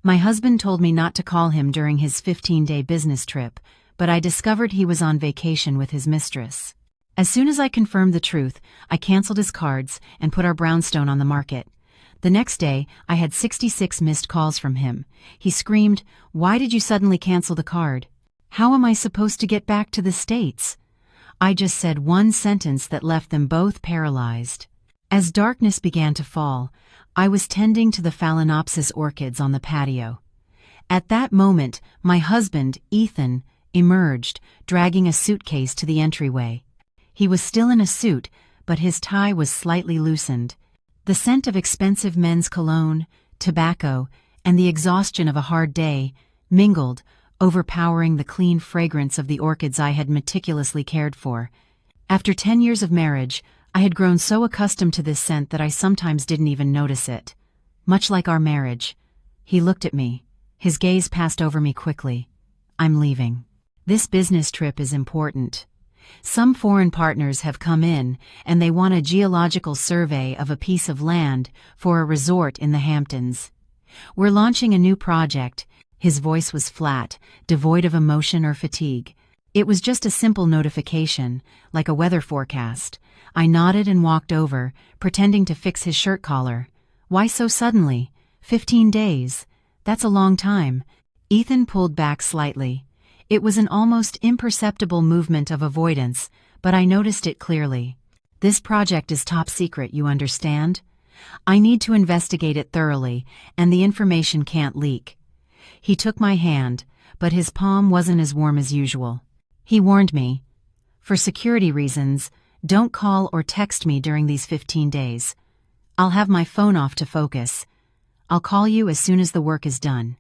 My husband told me not to call him during his 15-day business trip, but I discovered he was on vacation with his mistress. As soon as I confirmed the truth, I canceled his cards and put our brownstone on the market. The next day, I had 66 missed calls from him. He screamed, "Why did you suddenly cancel the card? How am I supposed to get back to the States?" I just said one sentence that left them both paralyzed. As darkness began to fall, I was tending to the Phalaenopsis orchids on the patio. At that moment, my husband, Ethan, emerged, dragging a suitcase to the entryway. He was still in a suit, but his tie was slightly loosened. The scent of expensive men's cologne, tobacco, and the exhaustion of a hard day mingled, overpowering the clean fragrance of the orchids I had meticulously cared for. After 10 years of marriage, I had grown so accustomed to this scent that I sometimes didn't even notice it. Much like our marriage. He looked at me. His gaze passed over me quickly. "I'm leaving. This business trip is important. Some foreign partners have come in, and they want a geological survey of a piece of land for a resort in the Hamptons. We're launching a new project." His voice was flat, devoid of emotion or fatigue. It was just a simple notification, like a weather forecast. I nodded and walked over, pretending to fix his shirt collar. "Why so suddenly? 15 days. That's a long time." Ethan pulled back slightly. It was an almost imperceptible movement of avoidance, but I noticed it clearly. "This project is top secret, you understand? I need to investigate it thoroughly, and the information can't leak." He took my hand, but his palm wasn't as warm as usual. He warned me, "For security reasons, don't call or text me during these 15 days. I'll have my phone off to focus. I'll call you as soon as the work is done.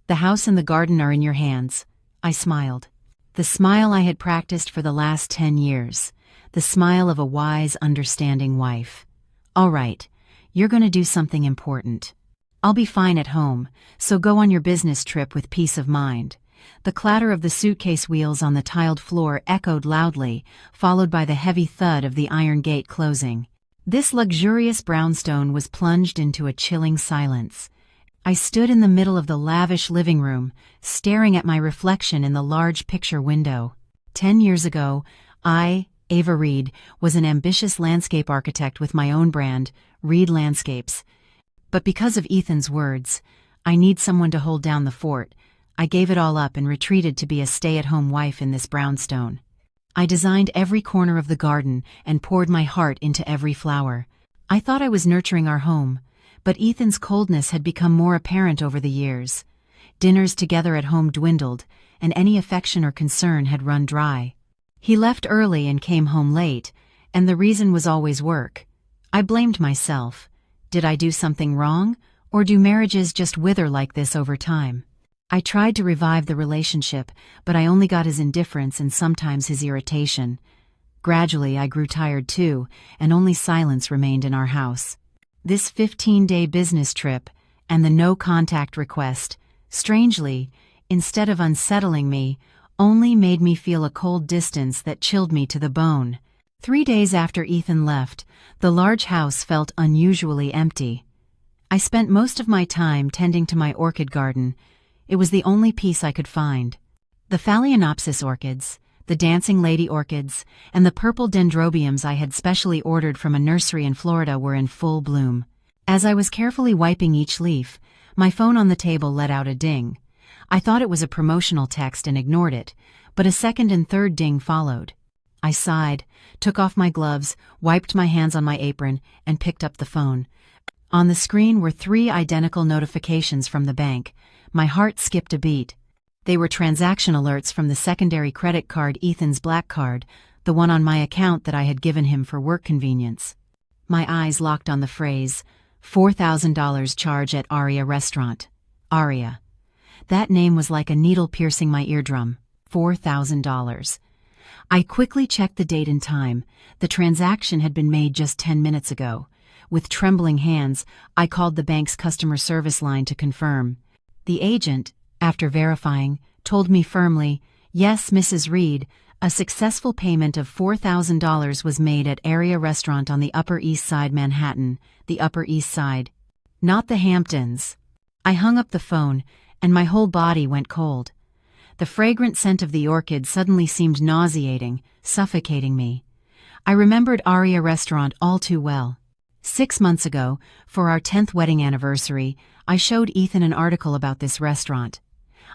The house and the garden are in your hands." I smiled. The smile I had practiced for the last 10 years. The smile of a wise, understanding wife. "All right, you're going to do something important. I'll be fine at home, so go on your business trip with peace of mind." The clatter of the suitcase wheels on the tiled floor echoed loudly, followed by the heavy thud of the iron gate closing. This luxurious brownstone was plunged into a chilling silence. I stood in the middle of the lavish living room, staring at my reflection in the large picture window. 10 years ago, I, Ava Reed, was an ambitious landscape architect with my own brand, Reed Landscapes. But because of Ethan's words, "I need someone to hold down the fort," I gave it all up and retreated to be a stay-at-home wife in this brownstone. I designed every corner of the garden and poured my heart into every flower. I thought I was nurturing our home, but Ethan's coldness had become more apparent over the years. Dinners together at home dwindled, and any affection or concern had run dry. He left early and came home late, and the reason was always work. I blamed myself. Did I do something wrong, or do marriages just wither like this over time? I tried to revive the relationship, but I only got his indifference and sometimes his irritation. Gradually, I grew tired too, and only silence remained in our house. This 15-day business trip, and the no-contact request, strangely, instead of unsettling me, only made me feel a cold distance that chilled me to the bone. 3 days after Ethan left, the large house felt unusually empty. I spent most of my time tending to my orchid garden. It was the only piece I could find. The Phalaenopsis orchids, the dancing lady orchids, and the purple dendrobiums I had specially ordered from a nursery in Florida were in full bloom. As I was carefully wiping each leaf, my phone on the table let out a ding. I thought it was a promotional text and ignored it, but a second and third ding followed. I sighed, took off my gloves, wiped my hands on my apron, and picked up the phone. On the screen were 3 identical notifications from the bank. My heart skipped a beat. They were transaction alerts from the secondary credit card, Ethan's black card, the one on my account that I had given him for work convenience. My eyes locked on the phrase, $4,000 charge at Aria Restaurant. Aria. That name was like a needle piercing my eardrum. $4,000. I quickly checked the date and time. The transaction had been made just 10 minutes ago. With trembling hands, I called the bank's customer service line to confirm. The agent, after verifying, told me firmly, "Yes, Mrs. Reed, a successful payment of $4,000 was made at Aria Restaurant on the Upper East Side, Manhattan, the Upper East Side. Not the Hamptons." I hung up the phone, and my whole body went cold. The fragrant scent of the orchid suddenly seemed nauseating, suffocating me. I remembered Aria Restaurant all too well. 6 months ago, for our 10th wedding anniversary, I showed Ethan an article about this restaurant.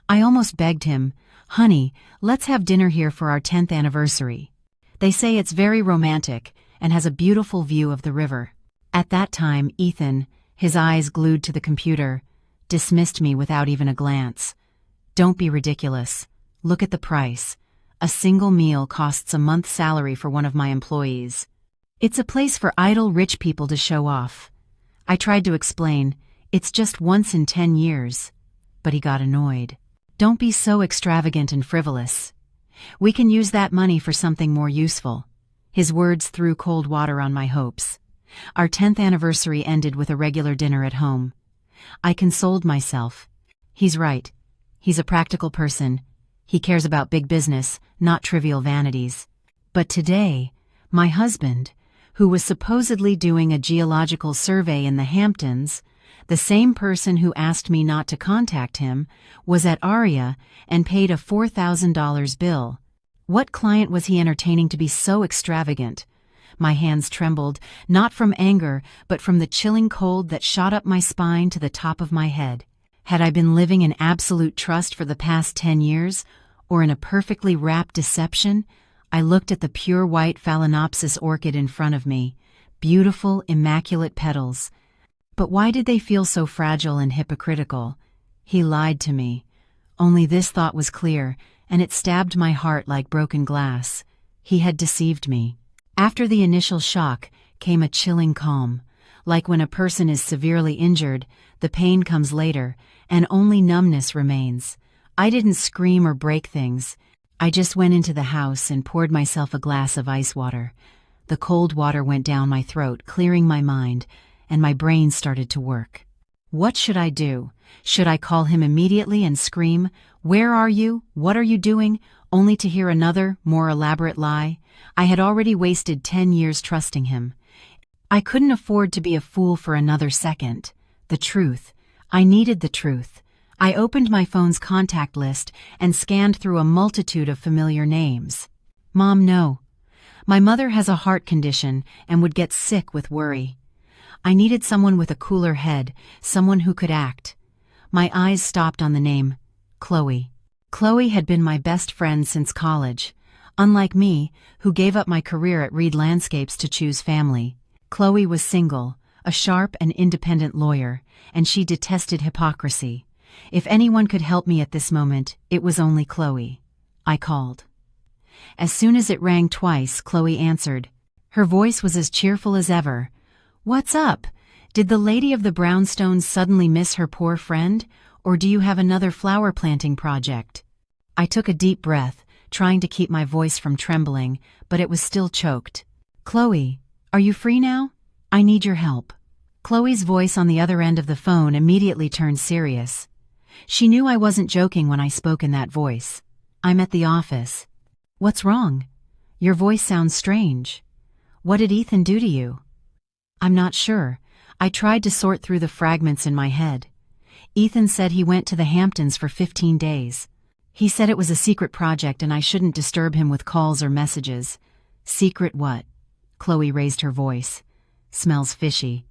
I almost begged him, "Honey, let's have dinner here for our 10th anniversary." They say it's very romantic and has a beautiful view of the river. At that time, Ethan, his eyes glued to the computer, dismissed me without even a glance. "Don't be ridiculous. Look at the price. A single meal costs a month's salary for one of my employees. It's a place for idle rich people to show off." I tried to explain, "It's just once in 10 years. But he got annoyed. "Don't be so extravagant and frivolous. We can use that money for something more useful." His words threw cold water on my hopes. Our 10th anniversary ended with a regular dinner at home. I consoled myself. He's right. He's a practical person. He cares about big business, not trivial vanities. But today, my husband, who was supposedly doing a geological survey in the Hamptons, the same person who asked me not to contact him, was at Aria and paid a $4,000 bill. What client was he entertaining to be so extravagant? My hands trembled, not from anger, but from the chilling cold that shot up my spine to the top of my head. Had I been living in absolute trust for the past 10 years, or in a perfectly wrapped deception? I looked at the pure white Phalaenopsis orchid in front of me, beautiful, immaculate petals. But why did they feel so fragile and hypocritical? He lied to me. Only this thought was clear, and it stabbed my heart like broken glass. He had deceived me. After the initial shock came a chilling calm. Like when a person is severely injured, the pain comes later, and only numbness remains. I didn't scream or break things. I just went into the house and poured myself a glass of ice water. The cold water went down my throat, clearing my mind, and my brain started to work. What should I do? Should I call him immediately and scream, "Where are you? What are you doing?" only to hear another, more elaborate lie? I had already wasted 10 years trusting him. I couldn't afford to be a fool for another second. The truth. I needed the truth. I opened my phone's contact list and scanned through a multitude of familiar names. Mom, no. My mother has a heart condition and would get sick with worry. I needed someone with a cooler head, someone who could act. My eyes stopped on the name, Chloe. Chloe had been my best friend since college. Unlike me, who gave up my career at Reed Landscapes to choose family, Chloe was single, a sharp and independent lawyer, and she detested hypocrisy. If anyone could help me at this moment, it was only Chloe. I called. As soon as it rang twice, Chloe answered. Her voice was as cheerful as ever. "What's up? Did the lady of the brownstones suddenly miss her poor friend, or do you have another flower planting project?" I took a deep breath, trying to keep my voice from trembling, but it was still choked. "Chloe, are you free now? I need your help." Chloe's voice on the other end of the phone immediately turned serious. She knew I wasn't joking when I spoke in that voice. "I'm at the office." "What's wrong? Your voice sounds strange. What did Ethan do to you?" "I'm not sure." I tried to sort through the fragments in my head. "Ethan said he went to the Hamptons for 15 days. He said it was a secret project and I shouldn't disturb him with calls or messages." "Secret what?" Chloe raised her voice. "Smells fishy."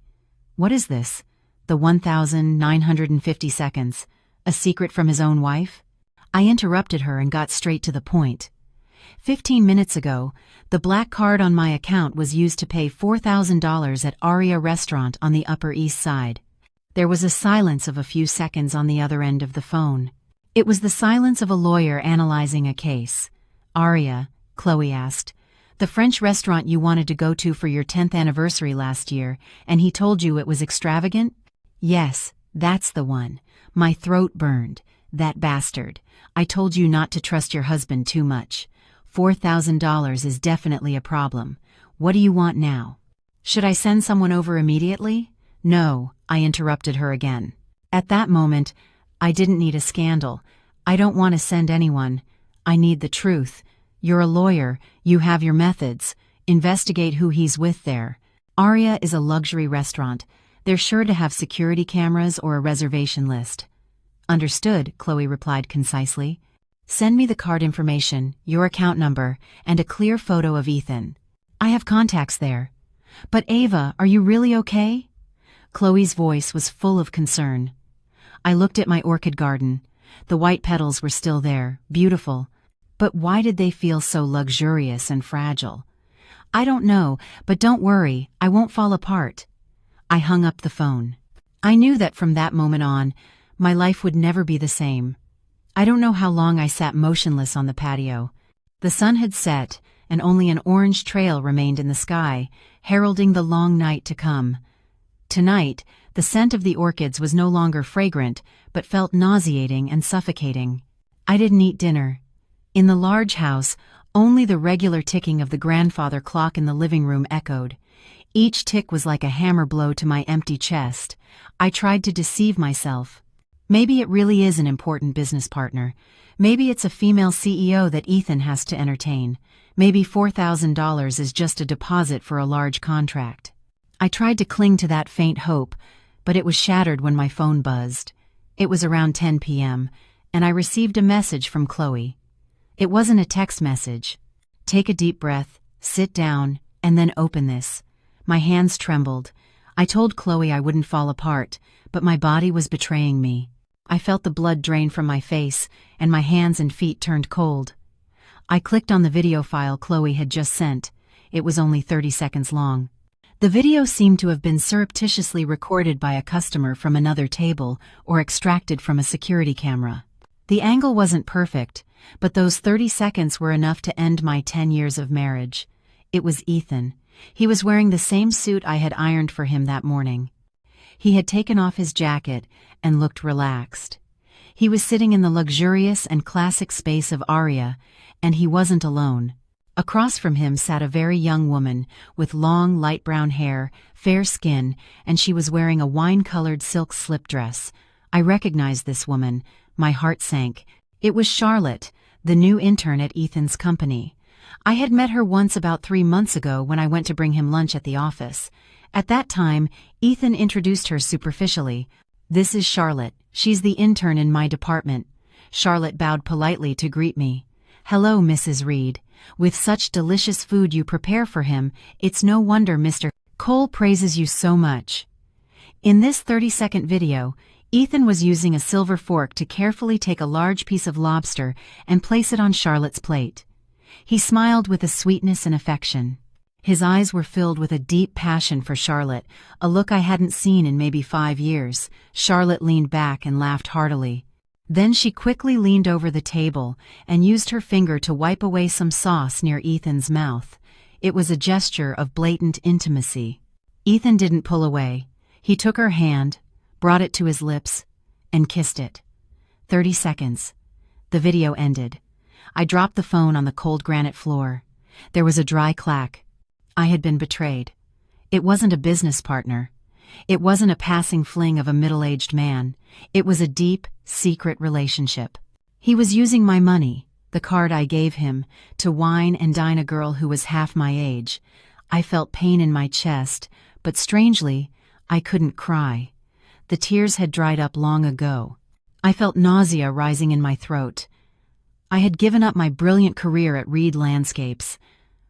"What is this? The 1,950 seconds. A secret from his own wife?" I interrupted her and got straight to the point. 15 minutes ago, the black card on my account was used to pay $4,000 at Aria Restaurant on the Upper East Side. There was a silence of a few seconds on the other end of the phone. It was the silence of a lawyer analyzing a case. "Aria," Chloe asked, "the French restaurant you wanted to go to for your 10th anniversary last year, and he told you it was extravagant?" "Yes, that's the one." My throat burned. "That bastard. I told you not to trust your husband too much. $4,000 is definitely a problem. What do you want now?" "Should I send someone over immediately?" "No," I interrupted her again. At that moment, I didn't need a scandal. I don't want to send anyone. I need the truth. You're a lawyer. You have your methods. Investigate who he's with there. Aria is a luxury restaurant. They're sure to have security cameras or a reservation list. Understood, Chloe replied concisely. Send me the card information, your account number, and a clear photo of Ethan. I have contacts there. But Ava, are you really okay? Chloe's voice was full of concern. I looked at my orchid garden. The white petals were still there, beautiful. But why did they feel so luxurious and fragile? I don't know, but don't worry, I won't fall apart. I hung up the phone. I knew that from that moment on, my life would never be the same. I don't know how long I sat motionless on the patio. The sun had set, and only an orange trail remained in the sky, heralding the long night to come. Tonight, the scent of the orchids was no longer fragrant, but felt nauseating and suffocating. I didn't eat dinner. In the large house, only the regular ticking of the grandfather clock in the living room echoed. Each tick was like a hammer blow to my empty chest. I tried to deceive myself. Maybe it really is an important business partner. Maybe it's a female CEO that Ethan has to entertain. Maybe $4,000 is just a deposit for a large contract. I tried to cling to that faint hope, but it was shattered when my phone buzzed. It was around 10 p.m., and I received a message from Chloe. It wasn't a text message. Take a deep breath, sit down, and then open this. My hands trembled. I told Chloe I wouldn't fall apart, but my body was betraying me. I felt the blood drain from my face, and my hands and feet turned cold. I clicked on the video file Chloe had just sent. It was only 30 seconds long. The video seemed to have been surreptitiously recorded by a customer from another table or extracted from a security camera. The angle wasn't perfect, but those 30 seconds were enough to end my 10 years of marriage. It was Ethan. He was wearing the same suit I had ironed for him that morning. He had taken off his jacket and looked relaxed. He was sitting in the luxurious and classic space of Aria, and he wasn't alone. Across from him sat a very young woman with long, light brown hair, fair skin, and she was wearing a wine-colored silk slip dress. I recognized this woman. My heart sank. It was Charlotte, the new intern at Ethan's company. I had met her once about 3 months ago when I went to bring him lunch at the office. At that time, Ethan introduced her superficially. This is Charlotte. She's the intern in my department. Charlotte bowed politely to greet me. Hello, Mrs. Reed. With such delicious food you prepare for him, it's no wonder Mr. Cole praises you so much. In this 30-second video, Ethan was using a silver fork to carefully take a large piece of lobster and place it on Charlotte's plate. He smiled with a sweetness and affection. His eyes were filled with a deep passion for Charlotte, a look I hadn't seen in maybe 5 years. Charlotte leaned back and laughed heartily. Then she quickly leaned over the table and used her finger to wipe away some sauce near Ethan's mouth. It was a gesture of blatant intimacy. Ethan didn't pull away. He took her hand, brought it to his lips, and kissed it. 30 seconds. The video ended. I dropped the phone on the cold granite floor. There was a dry clack. I had been betrayed. It wasn't a business partner. It wasn't a passing fling of a middle-aged man. It was a deep, secret relationship. He was using my money, the card I gave him, to wine and dine a girl who was half my age. I felt pain in my chest, but strangely, I couldn't cry. The tears had dried up long ago. I felt nausea rising in my throat. I had given up my brilliant career at Reed Landscapes.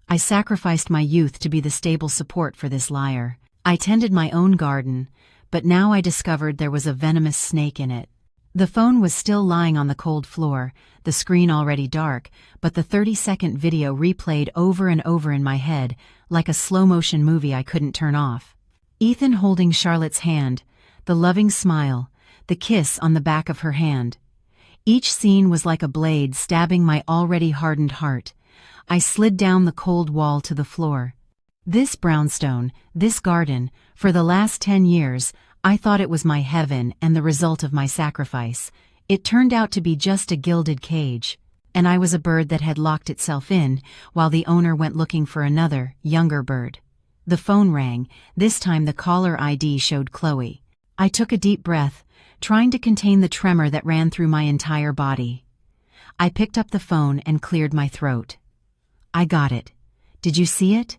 I sacrificed my youth to be the stable support for this liar. I tended my own garden, but now I discovered there was a venomous snake in it. The phone was still lying on the cold floor, the screen already dark, but the 30-second video replayed over and over in my head, like a slow-motion movie I couldn't turn off. Ethan holding Charlotte's hand, the loving smile, the kiss on the back of her hand. Each scene was like a blade stabbing my already hardened heart. I slid down the cold wall to the floor. This brownstone, this garden, for the last 10 years, I thought it was my heaven and the result of my sacrifice. It turned out to be just a gilded cage, and I was a bird that had locked itself in while the owner went looking for another, younger bird. The phone rang. This time the caller ID showed Chloe. I took a deep breath, trying to contain the tremor that ran through my entire body. I picked up the phone and cleared my throat. I got it. Did you see it?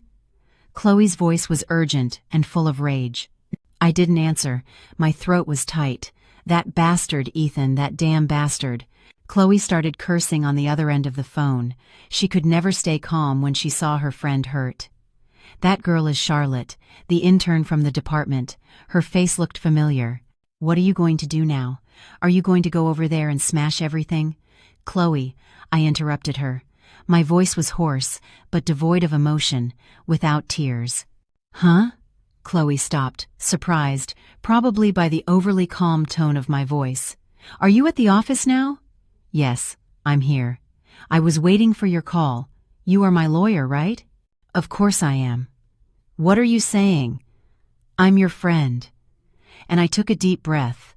Chloe's voice was urgent and full of rage. I didn't answer. My throat was tight. That bastard, Ethan, that damn bastard. Chloe started cursing on the other end of the phone. She could never stay calm when she saw her friend hurt. That girl is Charlotte, the intern from the department. Her face looked familiar. What are you going to do now? Are you going to go over there and smash everything? Chloe, I interrupted her. My voice was hoarse, but devoid of emotion, without tears. Huh? Chloe stopped, surprised, probably by the overly calm tone of my voice. Are you at the office now? Yes, I'm here. I was waiting for your call. You are my lawyer, right? Of course I am. What are you saying? I'm your friend. And I took a deep breath.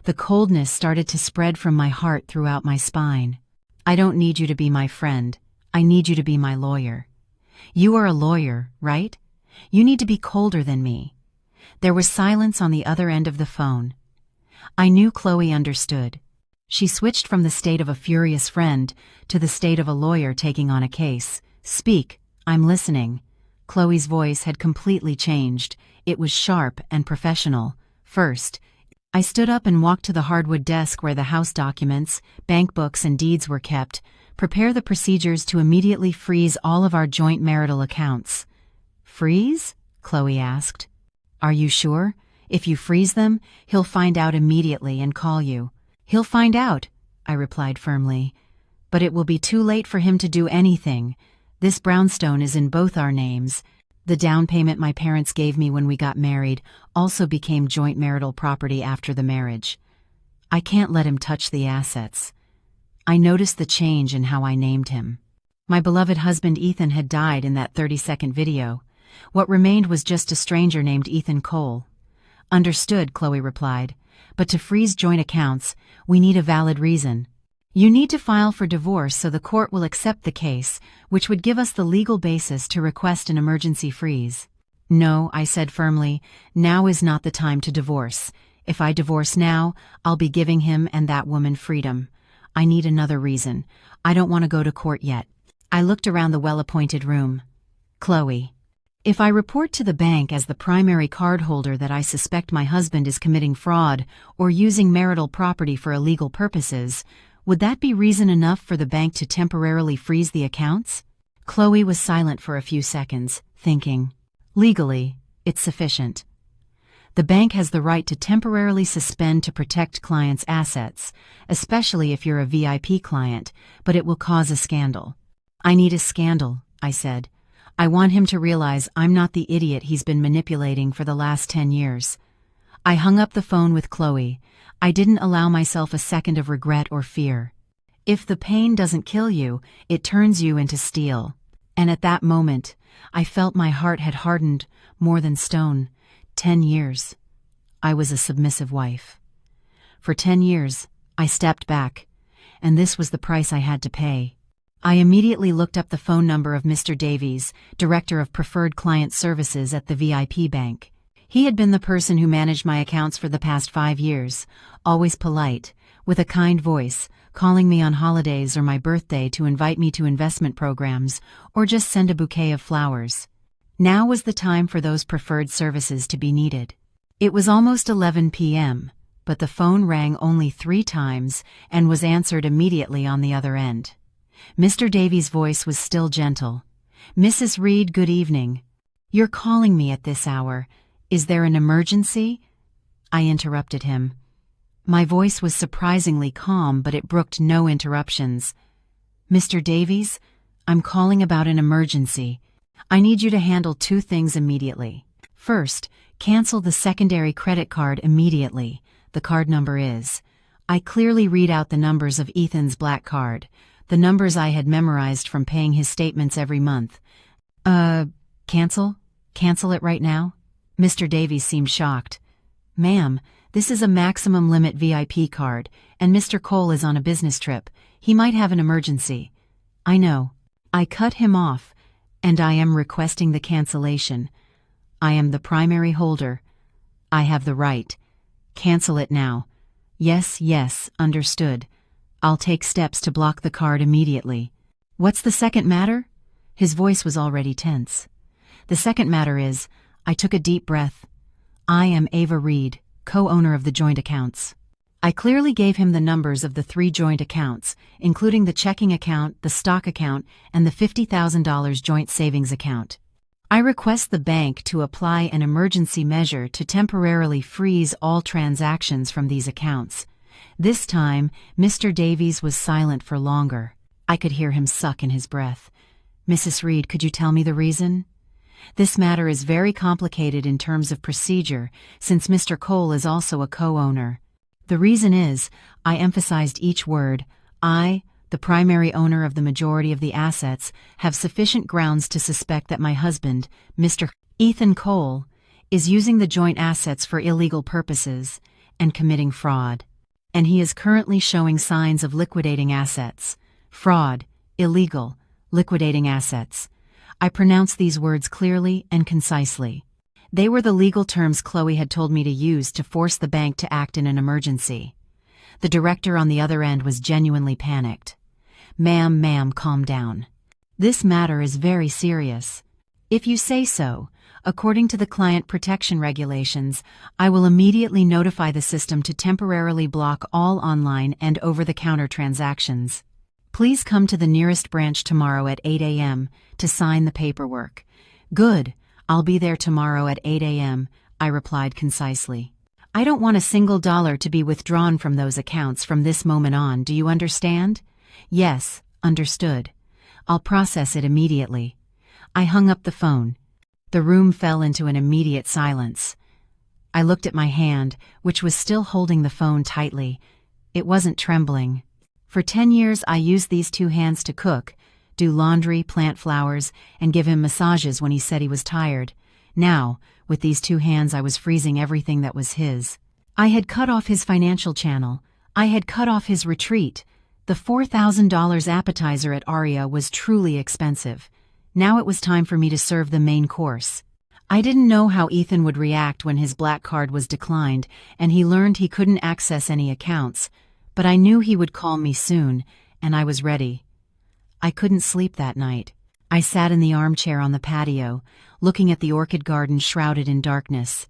The coldness started to spread from my heart throughout my spine. I don't need you to be my friend. I need you to be my lawyer. You are a lawyer, right? You need to be colder than me. There was silence on the other end of the phone. I knew Chloe understood. She switched from the state of a furious friend to the state of a lawyer taking on a case. Speak, I'm listening. Chloe's voice had completely changed. It was sharp and professional. First, I stood up and walked to the hardwood desk where the house documents, bank books, and deeds were kept. Prepare the procedures to immediately freeze all of our joint marital accounts. Freeze? Chloe asked. Are you sure? If you freeze them, he'll find out immediately and call you. He'll find out, I replied firmly. But it will be too late for him to do anything. This brownstone is in both our names. The down payment my parents gave me when we got married also became joint marital property after the marriage. I can't let him touch the assets. I noticed the change in how I named him. My beloved husband Ethan had died in that 30-second video. What remained was just a stranger named Ethan Cole. Understood, Chloe replied. But to freeze joint accounts, we need a valid reason. You need to file for divorce so the court will accept the case, which would give us the legal basis to request an emergency freeze. No, I said firmly, now is not the time to divorce. If I divorce now, I'll be giving him and that woman freedom. I need another reason. I don't want to go to court yet. I looked around the well-appointed room. Chloe. If I report to the bank as the primary cardholder that I suspect my husband is committing fraud or using marital property for illegal purposes, would that be reason enough for the bank to temporarily freeze the accounts? Chloe was silent for a few seconds, thinking. Legally, it's sufficient. The bank has the right to temporarily suspend to protect clients' assets, especially if you're a VIP client, but it will cause a scandal. I need a scandal, I said. I want him to realize I'm not the idiot he's been manipulating for the last 10 years. I hung up the phone with Chloe. I didn't allow myself a second of regret or fear. If the pain doesn't kill you, it turns you into steel. And at that moment, I felt my heart had hardened more than stone. 10 years. I was a submissive wife. For 10 years, I stepped back, and this was the price I had to pay. I immediately looked up the phone number of Mr. Davies, Director of Preferred Client Services at the VIP Bank. He had been the person who managed my accounts for the past 5 years, always polite, with a kind voice, calling me on holidays or my birthday to invite me to investment programs, or just send a bouquet of flowers. Now was the time for those preferred services to be needed. It was almost 11 p.m., but the phone rang only 3 times and was answered immediately on the other end. Mr. Davies' voice was still gentle. Mrs. Reed, good evening. You're calling me at this hour. Is there an emergency? I interrupted him. My voice was surprisingly calm, but it brooked no interruptions. Mr. Davies, I'm calling about an emergency. I need you to handle 2 things immediately. First, cancel the secondary credit card immediately. The card number is. I clearly read out the numbers of Ethan's black card, the numbers I had memorized from paying his statements every month. Cancel? Cancel it right now? Mr. Davies seemed shocked. Ma'am, this is a maximum limit VIP card, and Mr. Cole is on a business trip. He might have an emergency. I know. I cut him off, and I am requesting the cancellation. I am the primary holder. I have the right. Cancel it now. Yes, yes, understood. I'll take steps to block the card immediately. What's the second matter? His voice was already tense. The second matter is, I took a deep breath. I am Ava Reed, co-owner of the joint accounts. I clearly gave him the numbers of the 3 joint accounts, including the checking account, the stock account, and the $50,000 joint savings account. I request the bank to apply an emergency measure to temporarily freeze all transactions from these accounts. This time, Mr. Davies was silent for longer. I could hear him suck in his breath. Mrs. Reed, could you tell me the reason? This matter is very complicated in terms of procedure, since Mr. Cole is also a co-owner. The reason is, I emphasized each word, I, the primary owner of the majority of the assets, have sufficient grounds to suspect that my husband, Mr. Ethan Cole, is using the joint assets for illegal purposes and committing fraud. And he is currently showing signs of liquidating assets. Fraud, illegal, liquidating assets. I pronounced these words clearly and concisely. They were the legal terms Chloe had told me to use to force the bank to act in an emergency. The director on the other end was genuinely panicked. Ma'am, calm down. This matter is very serious. If you say so, according to the client protection regulations, I will immediately notify the system to temporarily block all online and over-the-counter transactions. Please come to the nearest branch tomorrow at 8 a.m. to sign the paperwork. Good, I'll be there tomorrow at 8 a.m., I replied concisely. I don't want a single dollar to be withdrawn from those accounts from this moment on, do you understand? Yes, understood. I'll process it immediately. I hung up the phone. The room fell into an immediate silence. I looked at my hand, which was still holding the phone tightly. It wasn't trembling. For 10 years I used these 2 hands to cook, do laundry, plant flowers, and give him massages when he said he was tired. Now, with these 2 hands I was freezing everything that was his. I had cut off his financial channel. I had cut off his retreat. The $4,000 appetizer at Aria was truly expensive. Now it was time for me to serve the main course. I didn't know how Ethan would react when his black card was declined and he learned he couldn't access any accounts, but I knew he would call me soon, and I was ready. I couldn't sleep that night. I sat in the armchair on the patio, looking at the orchid garden shrouded in darkness.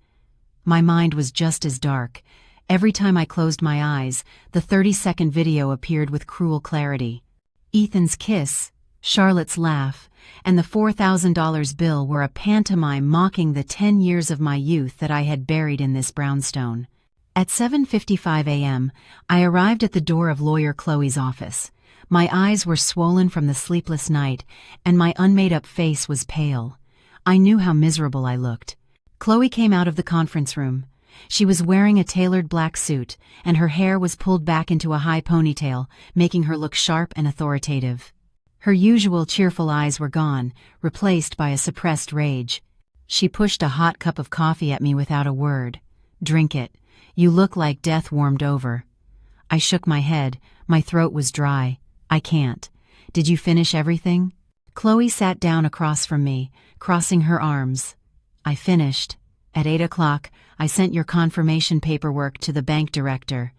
My mind was just as dark. Every time I closed my eyes, the 30-second video appeared with cruel clarity. Ethan's kiss, Charlotte's laugh, and the $4,000 bill were a pantomime mocking the 10 years of my youth that I had buried in this brownstone. At 7:55 a.m., I arrived at the door of lawyer Chloe's office. My eyes were swollen from the sleepless night, and my unmade-up face was pale. I knew how miserable I looked. Chloe came out of the conference room. She was wearing a tailored black suit, and her hair was pulled back into a high ponytail, making her look sharp and authoritative. Her usual cheerful eyes were gone, replaced by a suppressed rage. She pushed a hot cup of coffee at me without a word. "Drink it. You look like death warmed over." I shook my head. My throat was dry. "I can't. Did you finish everything?" Chloe sat down across from me, crossing her arms. "I finished. At 8 o'clock, I sent your confirmation paperwork to the bank director.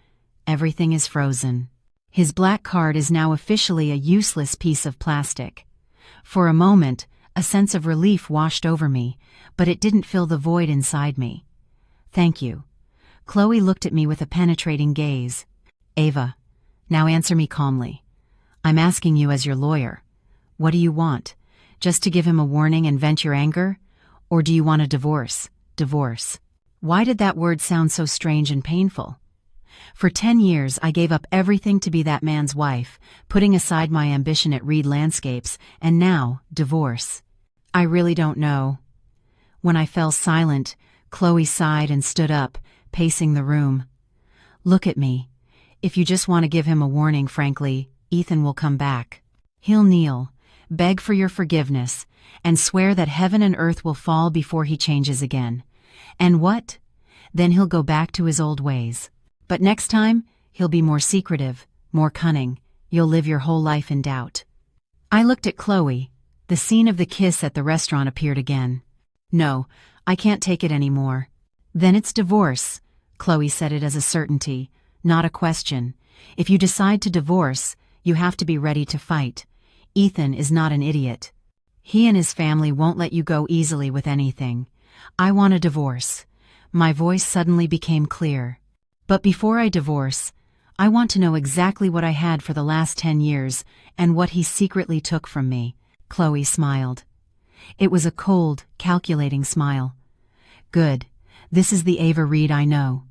Everything is frozen. His black card is now officially a useless piece of plastic." For a moment, a sense of relief washed over me, but it didn't fill the void inside me. "Thank you." Chloe looked at me with a penetrating gaze. "Ava, now answer me calmly. I'm asking you as your lawyer. What do you want? Just to give him a warning and vent your anger? Or do you want a divorce? Divorce. Why did that word sound so strange and painful? For 10 years I gave up everything to be that man's wife, putting aside my ambition at Reed Landscapes, and now, divorce. I really don't know. When I fell silent, Chloe sighed and stood up, pacing the room. "Look at me. If you just want to give him a warning, frankly, Ethan will come back. He'll kneel, beg for your forgiveness, and swear that heaven and earth will fall before he changes again. And what? Then he'll go back to his old ways. But next time, he'll be more secretive, more cunning. You'll live your whole life in doubt." I looked at Chloe. The scene of the kiss at the restaurant appeared again. "No, I can't take it anymore." "Then it's divorce." Chloe said it as a certainty, not a question. "If you decide to divorce, you have to be ready to fight. Ethan is not an idiot. He and his family won't let you go easily with anything. I want a divorce. My voice suddenly became clear. But before I divorce, I want to know exactly what I had for the last 10 years and what he secretly took from me. Chloe smiled. It was a cold, calculating smile. Good. This is the Ava Reed I know.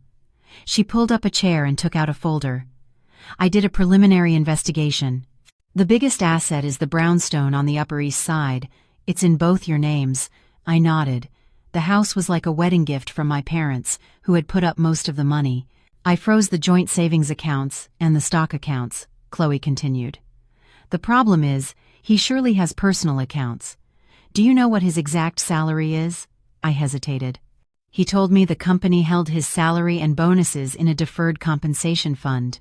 She pulled up a chair and took out a folder. I did a preliminary investigation. The biggest asset is the brownstone on the Upper East Side. It's in both your names. I nodded. The house was like a wedding gift from my parents, who had put up most of the money. I froze the joint savings accounts and the stock accounts, Chloe continued. The problem is, he surely has personal accounts. Do you know what his exact salary is? I hesitated. He told me the company held his salary and bonuses in a deferred compensation fund.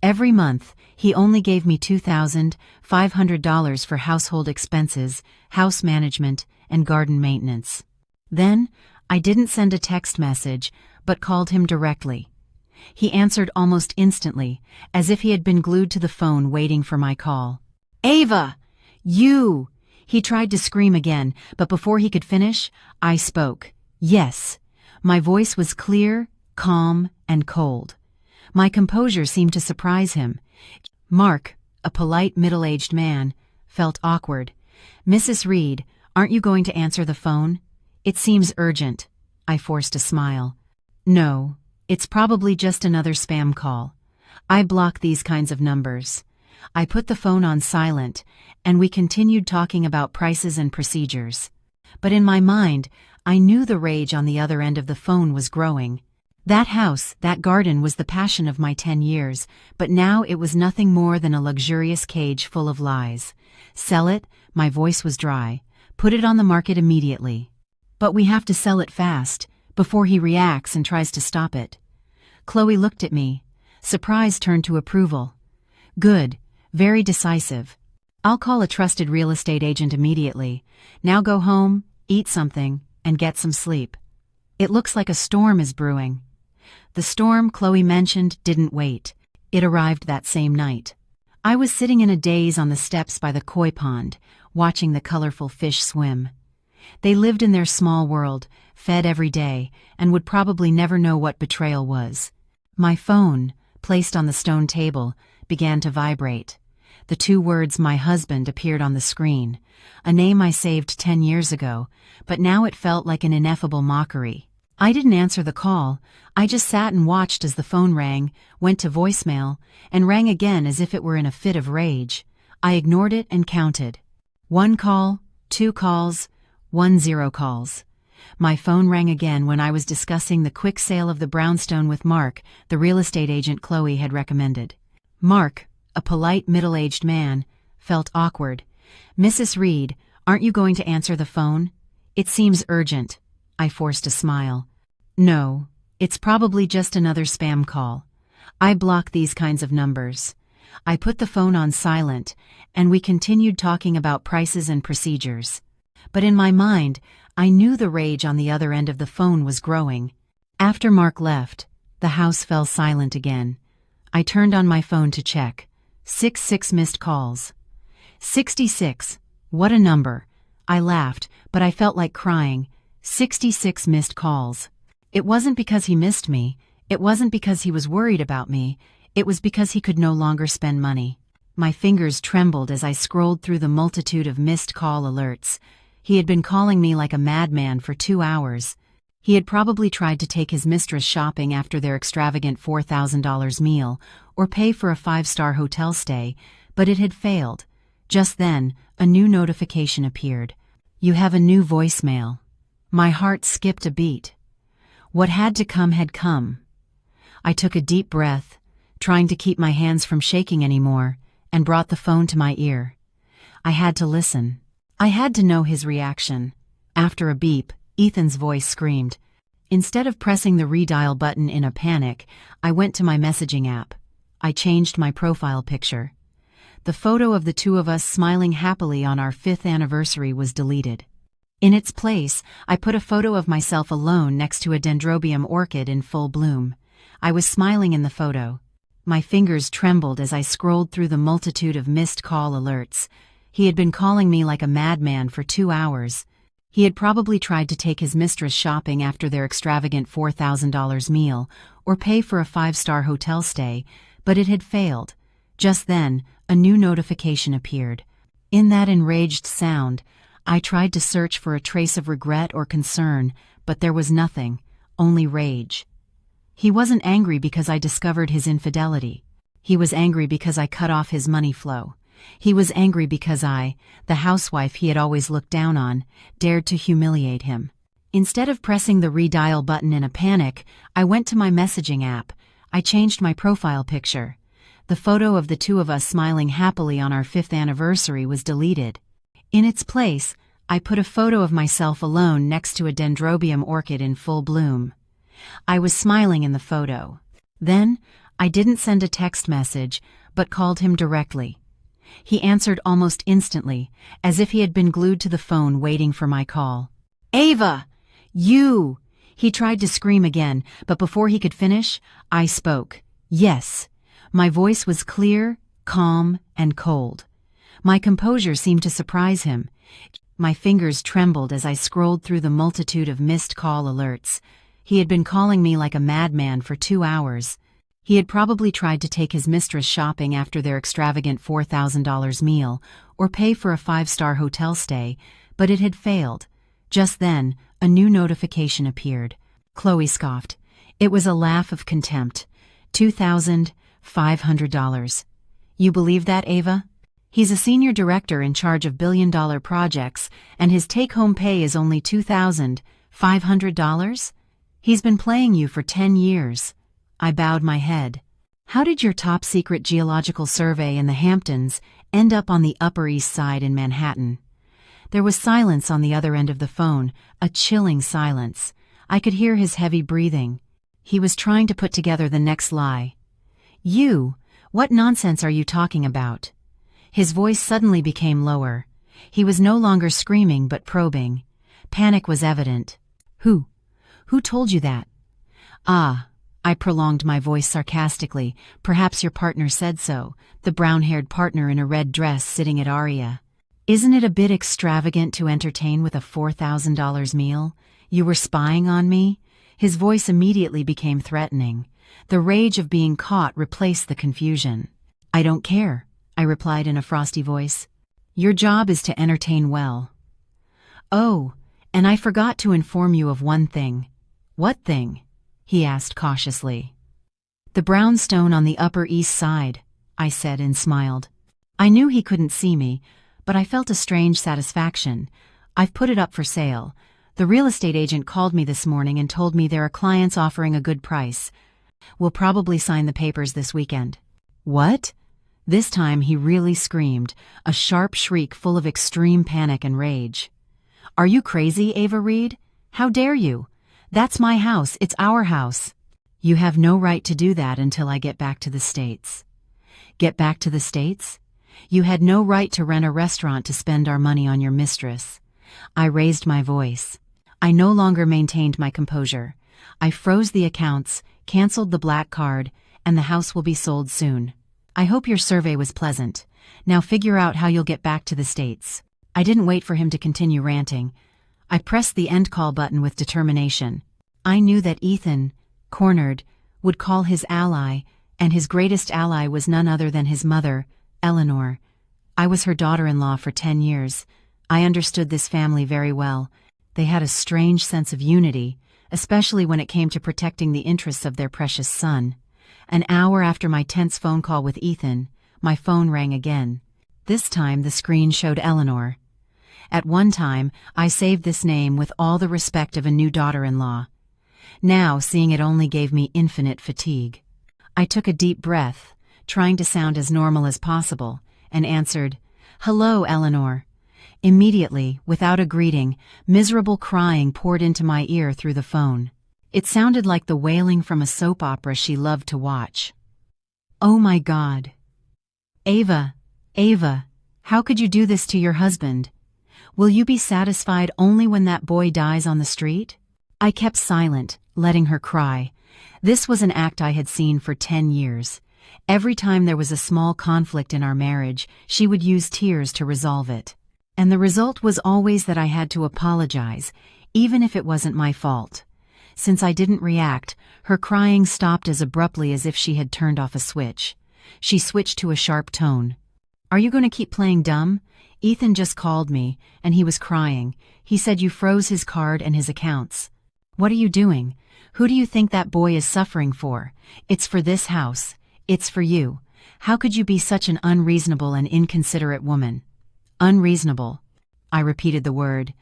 Every month, he only gave me $2,500 for household expenses, house management, and garden maintenance. Then, I didn't send a text message, but called him directly. He answered almost instantly, as if he had been glued to the phone waiting for my call. Ava! You! He tried to scream again, but before he could finish, I spoke. Yes. My voice was clear, calm, and cold. My composure seemed to surprise him. Mark, a polite middle-aged man, felt awkward. Mrs. Reed, aren't you going to answer the phone? It seems urgent. I forced a smile. No, it's probably just another spam call. I block these kinds of numbers. I put the phone on silent, and we continued talking about prices and procedures. But in my mind, I knew the rage on the other end of the phone was growing. That house, that garden was the passion of my 10 years, but now it was nothing more than a luxurious cage full of lies. Sell it, my voice was dry. Put it on the market immediately. But we have to sell it fast, before he reacts and tries to stop it. Chloe looked at me. Surprise turned to approval. Good, very decisive. I'll call a trusted real estate agent immediately. Now go home, eat something, and get some sleep. It looks like a storm is brewing. The storm Chloe mentioned didn't wait. It arrived that same night. I was sitting in a daze on the steps by the koi pond, watching the colorful fish swim. They lived in their small world, fed every day, and would probably never know what betrayal was. My phone, placed on the stone table, began to vibrate. The two words "my husband" appeared on the screen, a name I saved 10 years ago, but now it felt like an ineffable mockery. I didn't answer the call. I just sat and watched as the phone rang, went to voicemail, and rang again as if it were in a fit of rage. I ignored it and counted. 1 call, 2 calls, 10 calls. My phone rang again when I was discussing the quick sale of the brownstone with Mark, the real estate agent Chloe had recommended. Mark, a polite middle-aged man, felt awkward. Mrs. Reed, aren't you going to answer the phone? It seems urgent. I forced a smile. No, it's probably just another spam call. I block these kinds of numbers. I put the phone on silent, and we continued talking about prices and procedures. But in my mind, I knew the rage on the other end of the phone was growing. After Mark left, the house fell silent again. I turned on my phone to check. 66 missed calls. 66. What a number. I laughed, but I felt like crying. 66 missed calls. It wasn't because he missed me. It wasn't because he was worried about me. It was because he could no longer spend money. My fingers trembled as I scrolled through the multitude of missed call alerts. He had been calling me like a madman for 2 hours. He had probably tried to take his mistress shopping after their extravagant $4,000 meal, or pay for a 5-star hotel stay, but it had failed. Just then, a new notification appeared. You have a new voicemail. My heart skipped a beat. What had to come had come. I took a deep breath, trying to keep my hands from shaking anymore, and brought the phone to my ear. I had to listen. I had to know his reaction. After a beep, Ethan's voice screamed. Instead of pressing the redial button in a panic, I went to my messaging app. I changed my profile picture. The photo of the two of us smiling happily on our 5th anniversary was deleted. In its place, I put a photo of myself alone next to a dendrobium orchid in full bloom. I was smiling in the photo. My fingers trembled as I scrolled through the multitude of missed call alerts. He had been calling me like a madman for 2 hours. He had probably tried to take his mistress shopping after their extravagant $4,000 meal or pay for a five-star hotel stay, but it had failed. Just then, a new notification appeared. In that enraged sound, I tried to search for a trace of regret or concern, but there was nothing, only rage. He wasn't angry because I discovered his infidelity. He was angry because I cut off his money flow. He was angry because I, the housewife he had always looked down on, dared to humiliate him. Instead of pressing the redial button in a panic, I went to my messaging app. I changed my profile picture. The photo of the two of us smiling happily on our 5th anniversary was deleted. In its place, I put a photo of myself alone next to a dendrobium orchid in full bloom. I was smiling in the photo. Then, I didn't send a text message, but called him directly. He answered almost instantly, as if he had been glued to the phone waiting for my call. "Ava! You!" He tried to scream again, but before he could finish, I spoke. Yes. My voice was clear, calm, and cold. My composure seemed to surprise him. My fingers trembled as I scrolled through the multitude of missed call alerts. He had been calling me like a madman for 2 hours. He had probably tried to take his mistress shopping after their extravagant $4,000 meal or pay for a five-star hotel stay, but it had failed. Just then, a new notification appeared. Chloe scoffed. It was a laugh of contempt. $2,500. You believe that, Ava? He's a senior director in charge of billion-dollar projects, and his take-home pay is only $2,500? He's been playing you for 10 years. I bowed my head. How did your top-secret geological survey in the Hamptons end up on the Upper East Side in Manhattan? There was silence on the other end of the phone, a chilling silence. I could hear his heavy breathing. He was trying to put together the next lie. You? What nonsense are you talking about? His voice suddenly became lower. He was no longer screaming but probing. Panic was evident. Who told you that? Ah. I prolonged my voice sarcastically. Perhaps your partner said so, the brown-haired partner in a red dress sitting at Aria. Isn't it a bit extravagant to entertain with a $4,000 meal? You were spying on me? His voice immediately became threatening. The rage of being caught replaced the confusion. I don't care, I replied in a frosty voice. Your job is to entertain well. Oh, and I forgot to inform you of one thing. What thing? He asked cautiously. The brownstone on the Upper East Side, I said and smiled. I knew he couldn't see me, but I felt a strange satisfaction. I've put it up for sale. The real estate agent called me this morning and told me there are clients offering a good price. We'll probably sign the papers this weekend. What? This time he really screamed, a sharp shriek full of extreme panic and rage. Are you crazy, Ava Reed? How dare you? That's my house, it's our house. You have no right to do that until I get back to the States. Get back to the States? You had no right to rent a restaurant to spend our money on your mistress. I raised my voice. I no longer maintained my composure. I froze the accounts, canceled the black card, and the house will be sold soon. I hope your survey was pleasant. Now figure out how you'll get back to the States. I didn't wait for him to continue ranting. I pressed the end call button with determination. I knew that Ethan, cornered, would call his ally, and his greatest ally was none other than his mother, Eleanor. I was her daughter-in-law for 10 years. I understood this family very well. They had a strange sense of unity, especially when it came to protecting the interests of their precious son. An hour after my tense phone call with Ethan, my phone rang again. This time the screen showed Eleanor. At one time, I saved this name with all the respect of a new daughter-in-law. Now, seeing it only gave me infinite fatigue. I took a deep breath, trying to sound as normal as possible, and answered, "Hello, Eleanor." Immediately, without a greeting, miserable crying poured into my ear through the phone. It sounded like the wailing from a soap opera she loved to watch. Oh my God. Ava, how could you do this to your husband? Will you be satisfied only when that boy dies on the street? I kept silent, letting her cry. This was an act I had seen for 10 years. Every time there was a small conflict in our marriage, she would use tears to resolve it. And the result was always that I had to apologize, even if it wasn't my fault. Since I didn't react, her crying stopped as abruptly as if she had turned off a switch. She switched to a sharp tone. "Are you going to keep playing dumb? Ethan just called me, and he was crying. He said you froze his card and his accounts. What are you doing? Who do you think that boy is suffering for? It's for this house. It's for you. How could you be such an unreasonable and inconsiderate woman?" Unreasonable. I repeated the word.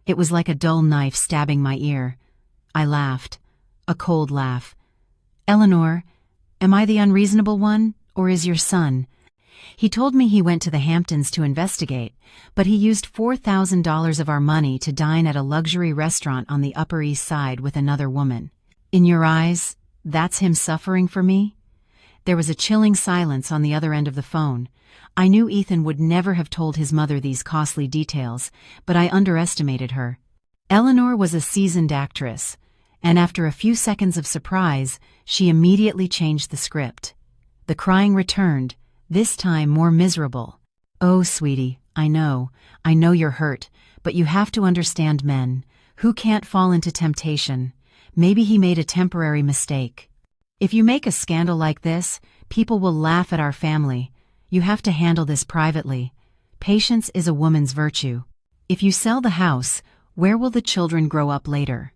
It was like a dull knife stabbing my ear. I laughed. A cold laugh. "Eleanor, am I the unreasonable one, or is your son? He told me he went to the Hamptons to investigate, but he used $4,000 of our money to dine at a luxury restaurant on the Upper East Side with another woman. In your eyes, that's him suffering for me?" There was a chilling silence on the other end of the phone. I knew Ethan would never have told his mother these costly details, but I underestimated her. Eleanor was a seasoned actress, and after a few seconds of surprise, she immediately changed the script. The crying returned, this time more miserable. "Oh, sweetie, I know you're hurt, but you have to understand men. Who can't fall into temptation? Maybe he made a temporary mistake. If you make a scandal like this, people will laugh at our family. You have to handle this privately. Patience is a woman's virtue. If you sell the house, where will the children grow up later?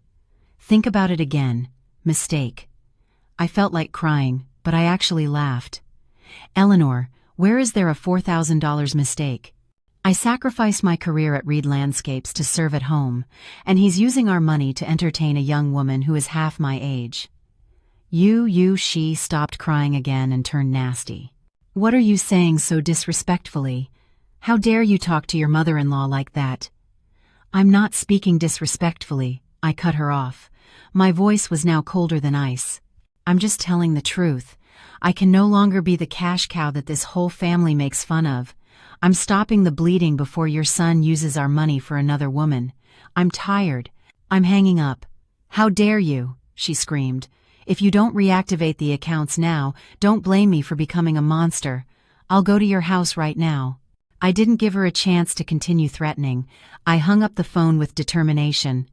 Think about it again. Mistake." I felt like crying, but I actually laughed. "Eleanor, where is there a $4,000 mistake? I sacrificed my career at Reed Landscapes to serve at home, and he's using our money to entertain a young woman who is half my age." She stopped crying again and turned nasty. "What are you saying so disrespectfully? How dare you talk to your mother-in-law like that?" "I'm not speaking disrespectfully," I cut her off. My voice was now colder than ice. "I'm just telling the truth. I can no longer be the cash cow that this whole family makes fun of. I'm stopping the bleeding before your son uses our money for another woman. I'm tired. I'm hanging up." "How dare you?" she screamed. "If you don't reactivate the accounts now, don't blame me for becoming a monster. I'll go to your house right now." I didn't give her a chance to continue threatening. I hung up the phone with determination.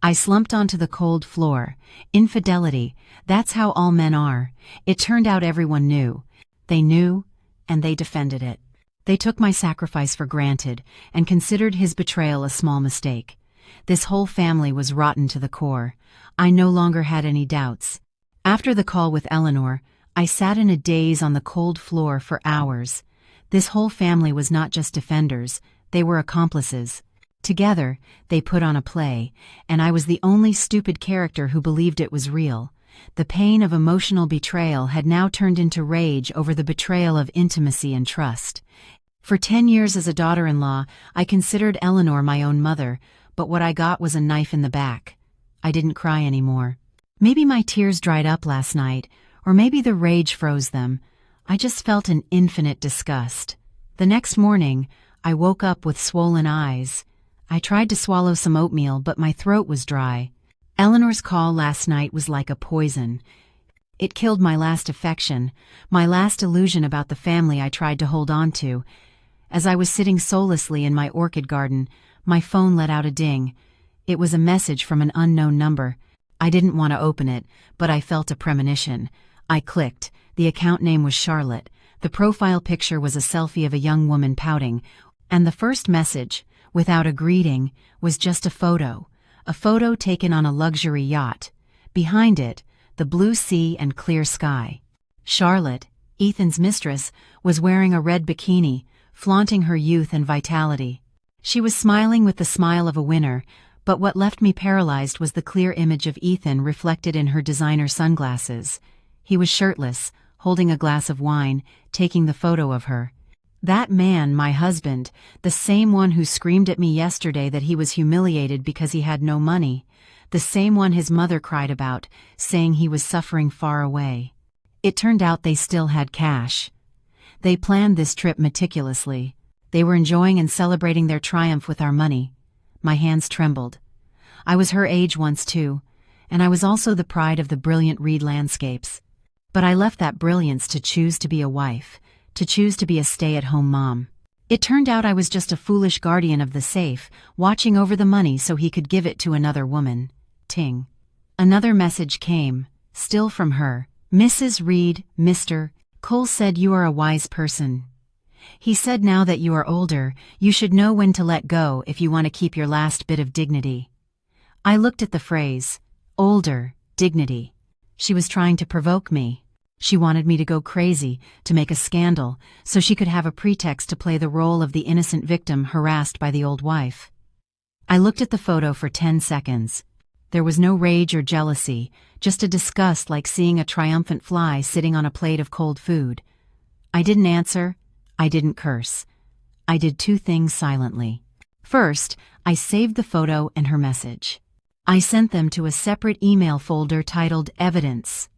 I slumped onto the cold floor. Infidelity, that's how all men are. It turned out everyone knew. They knew, and they defended it. They took my sacrifice for granted, and considered his betrayal a small mistake. This whole family was rotten to the core. I no longer had any doubts. After the call with Eleanor, I sat in a daze on the cold floor for hours. This whole family was not just defenders, they were accomplices. Together, they put on a play, and I was the only stupid character who believed it was real. The pain of emotional betrayal had now turned into rage over the betrayal of intimacy and trust. For 10 years as a daughter-in-law, I considered Eleanor my own mother, but what I got was a knife in the back. I didn't cry anymore. Maybe my tears dried up last night, or maybe the rage froze them. I just felt an infinite disgust. The next morning, I woke up with swollen eyes. I tried to swallow some oatmeal, but my throat was dry. Eleanor's call last night was like a poison. It killed my last affection, my last illusion about the family I tried to hold on to. As I was sitting soullessly in my orchid garden, my phone let out a ding. It was a message from an unknown number. I didn't want to open it, but I felt a premonition. I clicked. The account name was Charlotte. The profile picture was a selfie of a young woman pouting, and the first message, without a greeting, was just a photo taken on a luxury yacht. Behind it, the blue sea and clear sky. Charlotte, Ethan's mistress, was wearing a red bikini, flaunting her youth and vitality. She was smiling with the smile of a winner, but what left me paralyzed was the clear image of Ethan reflected in her designer sunglasses. He was shirtless, holding a glass of wine, taking the photo of her. That man, my husband, the same one who screamed at me yesterday that he was humiliated because he had no money, the same one his mother cried about, saying he was suffering far away. It turned out they still had cash. They planned this trip meticulously. They were enjoying and celebrating their triumph with our money. My hands trembled. I was her age once too, and I was also the pride of the brilliant Reed Landscapes. But I left that brilliance to choose to be a wife, to choose to be a stay-at-home mom. It turned out I was just a foolish guardian of the safe, watching over the money so he could give it to another woman. Ting. Another message came, still from her. Mrs. Reed, Mr. Cole said you are a wise person. He said now that you are older, you should know when to let go if you want to keep your last bit of dignity. I looked at the phrase, older, dignity. She was trying to provoke me. She wanted me to go crazy, to make a scandal, so she could have a pretext to play the role of the innocent victim harassed by the old wife. I looked at the photo for 10 seconds. There was no rage or jealousy, just a disgust like seeing a triumphant fly sitting on a plate of cold food. I didn't answer. I didn't curse. I did two things silently. First, I saved the photo and her message. I sent them to a separate email folder titled Evidence.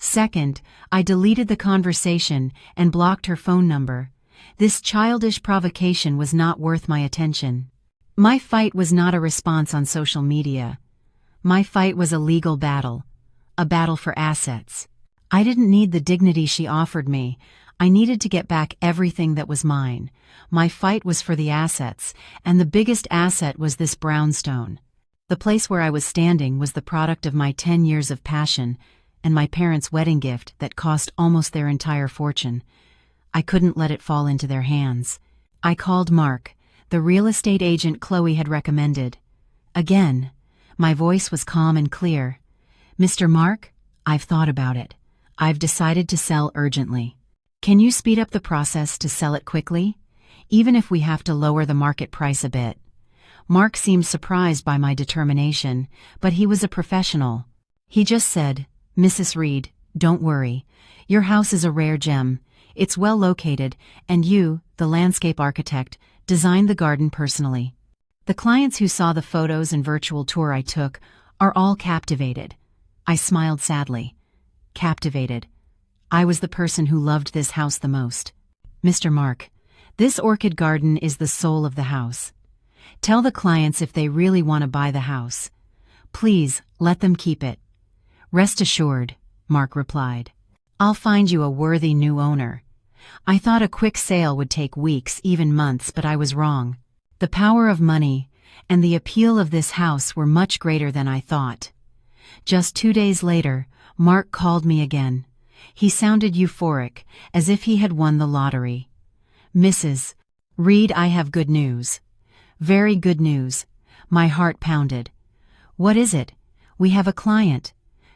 Second, I deleted the conversation and blocked her phone number. This childish provocation was not worth my attention. My fight was not a response on social media. My fight was a legal battle. A battle for assets. I didn't need the dignity she offered me. I needed to get back everything that was mine. My fight was for the assets, and the biggest asset was this brownstone. The place where I was standing was the product of my 10 years of passion, and my parents' wedding gift that cost almost their entire fortune. I couldn't let it fall into their hands. I called Mark, the real estate agent Chloe had recommended. Again, my voice was calm and clear. Mr. Mark, I've thought about it. I've decided to sell urgently. Can you speed up the process to sell it quickly? Even if we have to lower the market price a bit. Mark seemed surprised by my determination, but he was a professional. He just said, Mrs. Reed, don't worry. Your house is a rare gem. It's well located, and you, the landscape architect, designed the garden personally. The clients who saw the photos and virtual tour I took are all captivated. I smiled sadly. Captivated. I was the person who loved this house the most. Mr. Mark, this orchid garden is the soul of the house. Tell the clients if they really want to buy the house. Please, let them keep it. Rest assured, Mark replied. I'll find you a worthy new owner. I thought a quick sale would take weeks, even months, but I was wrong. The power of money and the appeal of this house were much greater than I thought. Just 2 days later, Mark called me again. He sounded euphoric, as if he had won the lottery. Mrs. Reed, I have good news. Very good news. My heart pounded. What is it? We have a client.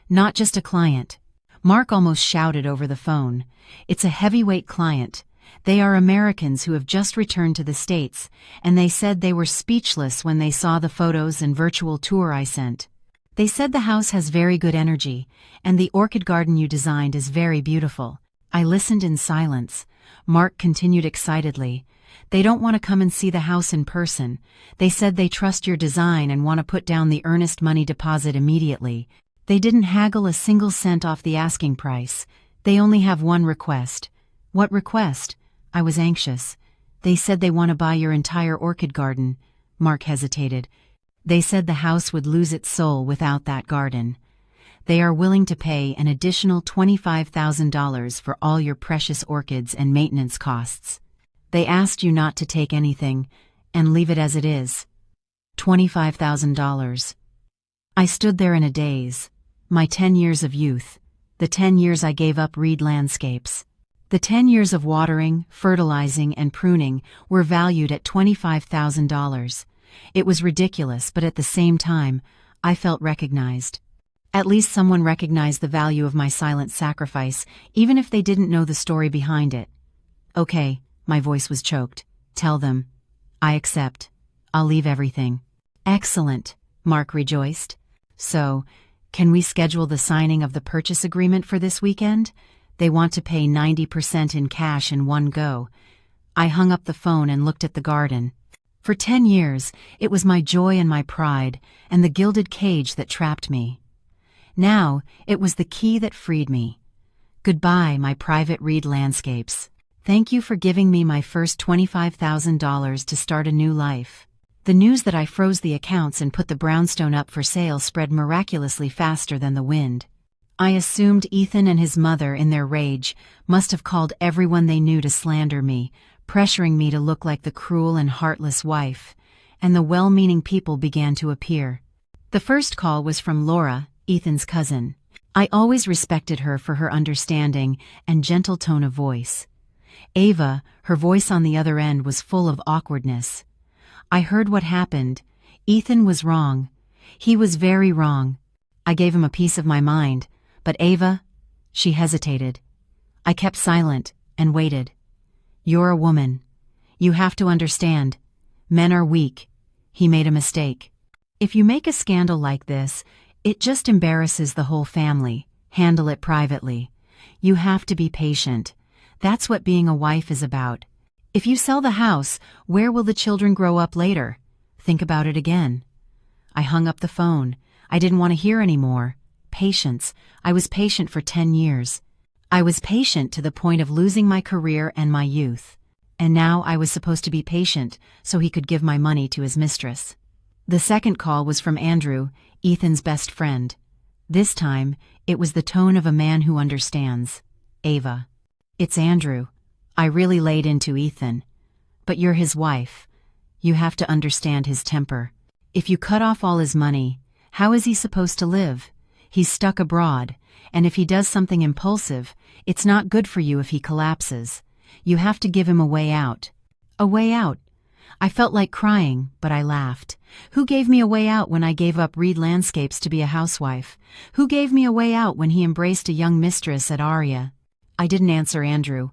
Not just a client. Mark almost shouted over the phone. It's a heavyweight client. They are Americans who have just returned to the States, and they said they were speechless when they saw the photos and virtual tour I sent. They said the house has very good energy, and the orchid garden you designed is very beautiful. I listened in silence. Mark continued excitedly. They don't want to come and see the house in person. They said they trust your design and want to put down the earnest money deposit immediately. They didn't haggle a single cent off the asking price. They only have one request. What request? I was anxious. They said they want to buy your entire orchid garden. Mark hesitated. They said the house would lose its soul without that garden. They are willing to pay an additional $25,000 for all your precious orchids and maintenance costs. They asked you not to take anything and leave it as it is. $25,000. I stood there in a daze. My 10 years of youth. The 10 years I gave up Reed Landscapes. The 10 years of watering, fertilizing, and pruning were valued at $25,000. It was ridiculous, but at the same time, I felt recognized. At least someone recognized the value of my silent sacrifice, even if they didn't know the story behind it. Okay, my voice was choked. Tell them. I accept. I'll leave everything. Excellent, Mark rejoiced. So, can we schedule the signing of the purchase agreement for this weekend? They want to pay 90% in cash in one go. I hung up the phone and looked at the garden. For 10 years, it was my joy and my pride, and the gilded cage that trapped me. Now, it was the key that freed me. Goodbye, my private Reed Landscapes. Thank you for giving me my first $25,000 to start a new life. The news that I froze the accounts and put the brownstone up for sale spread miraculously faster than the wind. I assumed Ethan and his mother, in their rage, must have called everyone they knew to slander me, pressuring me to look like the cruel and heartless wife, and the well-meaning people began to appear. The first call was from Laura, Ethan's cousin. I always respected her for her understanding and gentle tone of voice. Ava, her voice on the other end was full of awkwardness. I heard what happened. Ethan was wrong. He was very wrong. I gave him a piece of my mind, but Ava, she hesitated. I kept silent and waited. You're a woman. You have to understand. Men are weak. He made a mistake. If you make a scandal like this, it just embarrasses the whole family. Handle it privately. You have to be patient. That's what being a wife is about. If you sell the house, where will the children grow up later? Think about it again. I hung up the phone. I didn't want to hear anymore. Patience. I was patient for 10 years. I was patient to the point of losing my career and my youth. And now I was supposed to be patient so he could give my money to his mistress. The second call was from Andrew, Ethan's best friend. This time, it was the tone of a man who understands. Ava. It's Andrew. I really laid into Ethan. But you're his wife. You have to understand his temper. If you cut off all his money, how is he supposed to live? He's stuck abroad, and if he does something impulsive, it's not good for you if he collapses. You have to give him a way out. A way out. I felt like crying, but I laughed. Who gave me a way out when I gave up Reed Landscapes to be a housewife? Who gave me a way out when he embraced a young mistress at Aria? I didn't answer Andrew.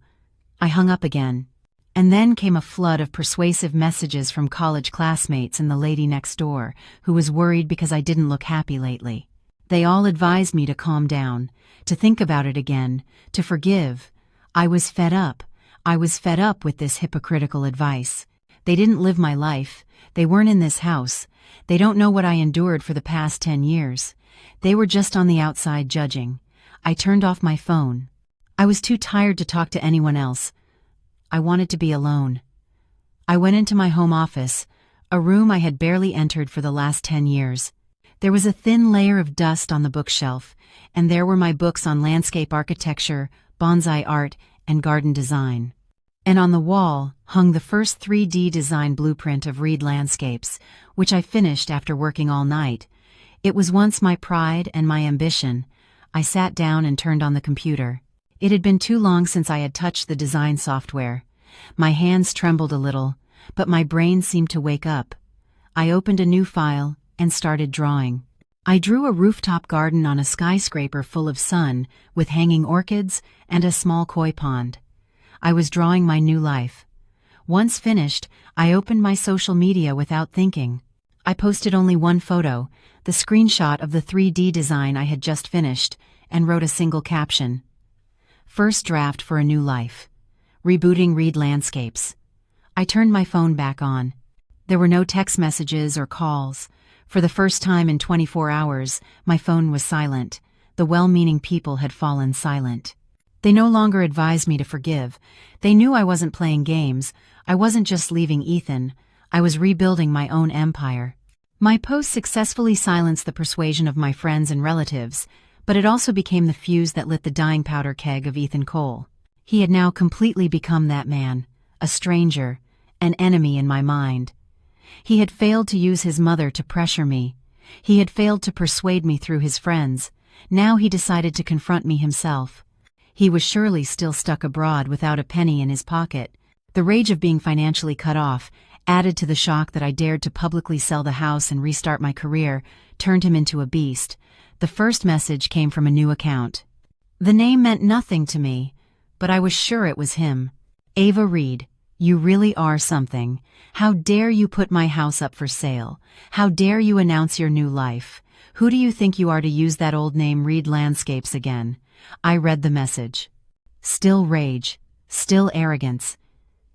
I hung up again. And then came a flood of persuasive messages from college classmates and the lady next door, who was worried because I didn't look happy lately. They all advised me to calm down, to think about it again, to forgive. I was fed up. I was fed up with this hypocritical advice. They didn't live my life. They weren't in this house. They don't know what I endured for the past 10 years. They were just on the outside judging. I turned off my phone. I was too tired to talk to anyone else. I wanted to be alone. I went into my home office, a room I had barely entered for the last 10 years. There was a thin layer of dust on the bookshelf, and there were my books on landscape architecture, bonsai art, and garden design. And on the wall hung the first 3D design blueprint of Reed Landscapes, which I finished after working all night. It was once my pride and my ambition. I sat down and turned on the computer. It had been too long since I had touched the design software. My hands trembled a little, but my brain seemed to wake up. I opened a new file and started drawing. I drew a rooftop garden on a skyscraper full of sun, with hanging orchids and a small koi pond. I was drawing my new life. Once finished, I opened my social media without thinking. I posted only one photo, the screenshot of the 3D design I had just finished, and wrote a single caption. First draft for a new life. Rebooting Reed Landscapes. I turned my phone back on. There were no text messages or calls. For the first time in 24 hours, my phone was silent. The well-meaning people had fallen silent. They no longer advised me to forgive. They knew I wasn't playing games. I wasn't just leaving Ethan. I was rebuilding my own empire. My post successfully silenced the persuasion of my friends and relatives, but it also became the fuse that lit the dying powder keg of Ethan Cole. He had now completely become that man, a stranger, an enemy in my mind. He had failed to use his mother to pressure me. He had failed to persuade me through his friends. Now he decided to confront me himself. He was surely still stuck abroad without a penny in his pocket. The rage of being financially cut off, added to the shock that I dared to publicly sell the house and restart my career, turned him into a beast. The first message came from a new account. The name meant nothing to me, but I was sure it was him. Ava Reed, you really are something. How dare you put my house up for sale? How dare you announce your new life? Who do you think you are to use that old name Reed Landscapes again? I read the message. Still rage, still arrogance.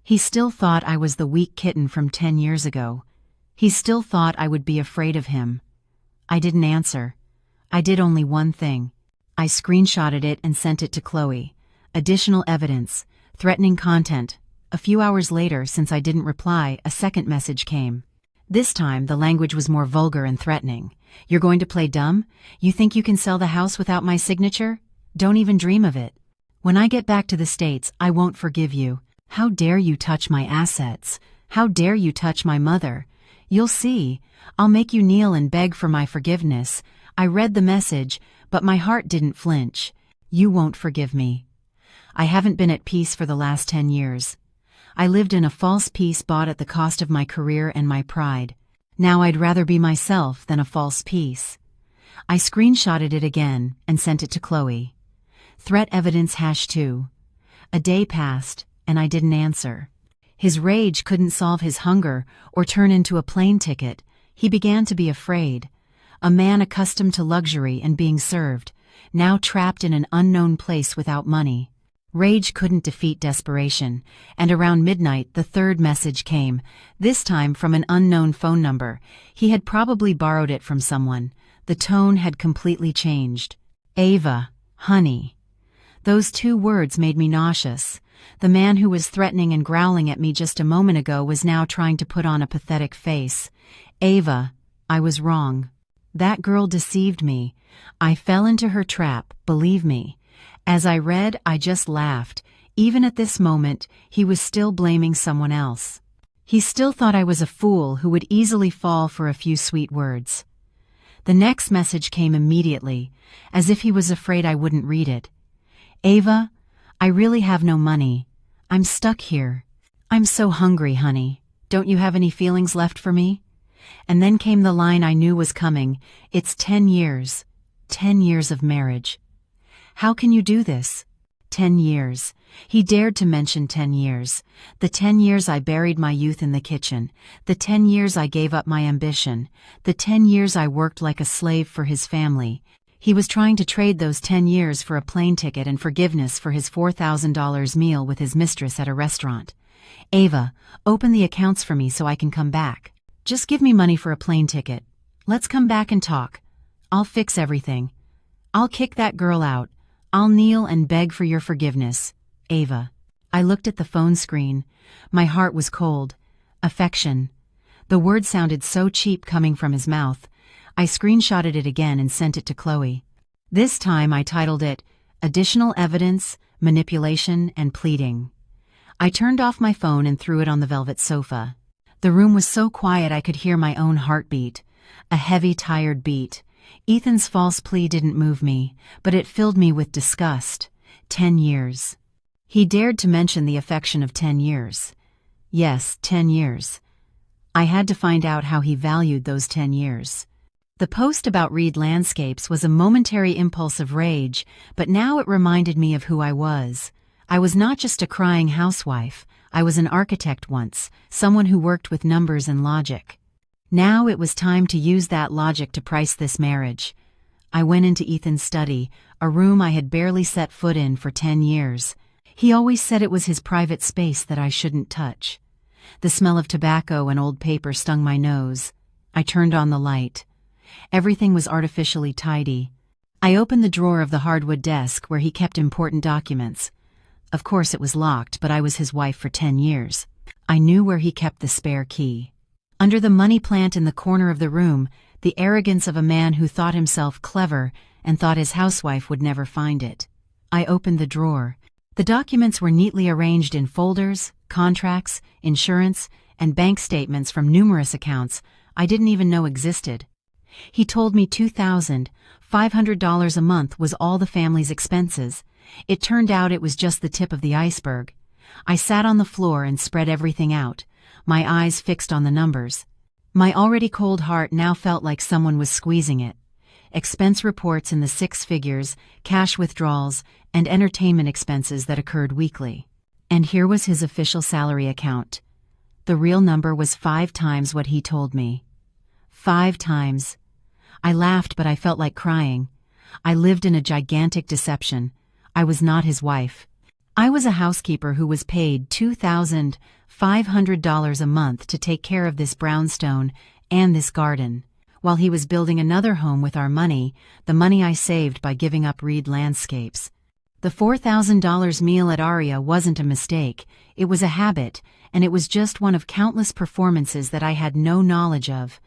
He still thought I was the weak kitten from 10 years ago. He still thought I would be afraid of him. I didn't answer. I did only one thing. I screenshotted it and sent it to Chloe. Additional evidence, threatening content. A few hours later, since I didn't reply, a second message came. This time, the language was more vulgar and threatening. You're going to play dumb? You think you can sell the house without my signature? Don't even dream of it. When I get back to the States, I won't forgive you. How dare you touch my assets? How dare you touch my mother? You'll see. I'll make you kneel and beg for my forgiveness. I read the message, but my heart didn't flinch. You won't forgive me. I haven't been at peace for the last 10 years. I lived in a false peace bought at the cost of my career and my pride. Now I'd rather be myself than a false peace. I screenshotted it again and sent it to Chloe. Threat evidence #2. A day passed, and I didn't answer. His rage couldn't solve his hunger or turn into a plane ticket. He began to be afraid. A man accustomed to luxury and being served, now trapped in an unknown place without money. Rage couldn't defeat desperation, and around midnight the third message came, this time from an unknown phone number. He had probably borrowed it from someone. The tone had completely changed. Ava, honey. Those 2 words made me nauseous. The man who was threatening and growling at me just a moment ago was now trying to put on a pathetic face. Ava, I was wrong. That girl deceived me. I fell into her trap, believe me. As I read, I just laughed. Even at this moment, he was still blaming someone else. He still thought I was a fool who would easily fall for a few sweet words. The next message came immediately, as if he was afraid I wouldn't read it. Ava, I really have no money. I'm stuck here. I'm so hungry, honey. Don't you have any feelings left for me? And then came the line I knew was coming. It's 10 years. 10 years of marriage. How can you do this? 10 years. He dared to mention 10 years. The 10 years I buried my youth in the kitchen. The 10 years I gave up my ambition. The 10 years I worked like a slave for his family. He was trying to trade those 10 years for a plane ticket and forgiveness for his $4,000 meal with his mistress at a restaurant. Ava, open the accounts for me so I can come back. Just give me money for a plane ticket. Let's come back and talk. I'll fix everything. I'll kick that girl out. I'll kneel and beg for your forgiveness, Ava. I looked at the phone screen. My heart was cold. Affection. The word sounded so cheap coming from his mouth. I screenshotted it again and sent it to Chloe. This time I titled it, Additional Evidence, Manipulation, and Pleading. I turned off my phone and threw it on the velvet sofa. The room was so quiet I could hear my own heartbeat. A heavy, tired beat. Ethan's false plea didn't move me, but it filled me with disgust. 10 years. He dared to mention the affection of 10 years. Yes, 10 years. I had to find out how he valued those 10 years. The post about Reed Landscapes was a momentary impulse of rage, but now it reminded me of who I was. I was not just a crying housewife. I was an architect once, someone who worked with numbers and logic. Now it was time to use that logic to price this marriage. I went into Ethan's study, a room I had barely set foot in for 10 years. He always said it was his private space that I shouldn't touch. The smell of tobacco and old paper stung my nose. I turned on the light. Everything was artificially tidy. I opened the drawer of the hardwood desk where he kept important documents. Of course it was locked, but I was his wife for 10 years. I knew where he kept the spare key. Under the money plant in the corner of the room, the arrogance of a man who thought himself clever and thought his housewife would never find it. I opened the drawer. The documents were neatly arranged in folders, contracts, insurance, and bank statements from numerous accounts I didn't even know existed. He told me $2,500 a month was all the family's expenses. It turned out it was just the tip of the iceberg. I sat on the floor and spread everything out, my eyes fixed on the numbers. My already cold heart now felt like someone was squeezing it. Expense reports in the 6 figures, cash withdrawals, and entertainment expenses that occurred weekly. And here was his official salary account. The real number was 5 times what he told me. 5 times. I laughed, but I felt like crying. I lived in a gigantic deception. I was not his wife. I was a housekeeper who was paid $2,500 a month to take care of this brownstone and this garden, while he was building another home with our money, the money I saved by giving up Reed Landscapes. The $4,000 meal at Aria wasn't a mistake, it was a habit, and it was just one of countless performances that I had no knowledge of.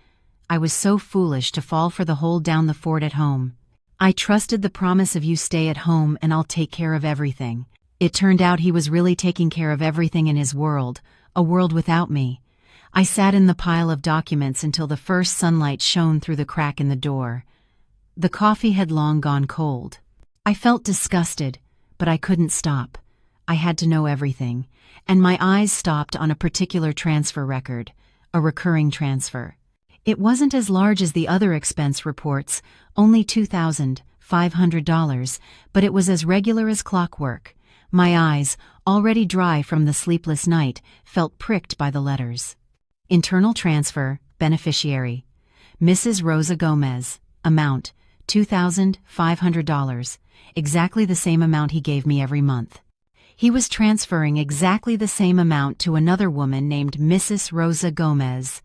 I was so foolish to fall for the hold down the fort at home. I trusted the promise of you stay at home and I'll take care of everything. It turned out he was really taking care of everything in his world, a world without me. I sat in the pile of documents until the first sunlight shone through the crack in the door. The coffee had long gone cold. I felt disgusted, but I couldn't stop. I had to know everything, and my eyes stopped on a particular transfer record, a recurring transfer. It wasn't as large as the other expense reports, only $2,500, but it was as regular as clockwork. My eyes, already dry from the sleepless night, felt pricked by the letters. Internal transfer, beneficiary. Mrs. Rosa Gomez. Amount, $2,500. Exactly the same amount he gave me every month. He was transferring exactly the same amount to another woman named Mrs. Rosa Gomez.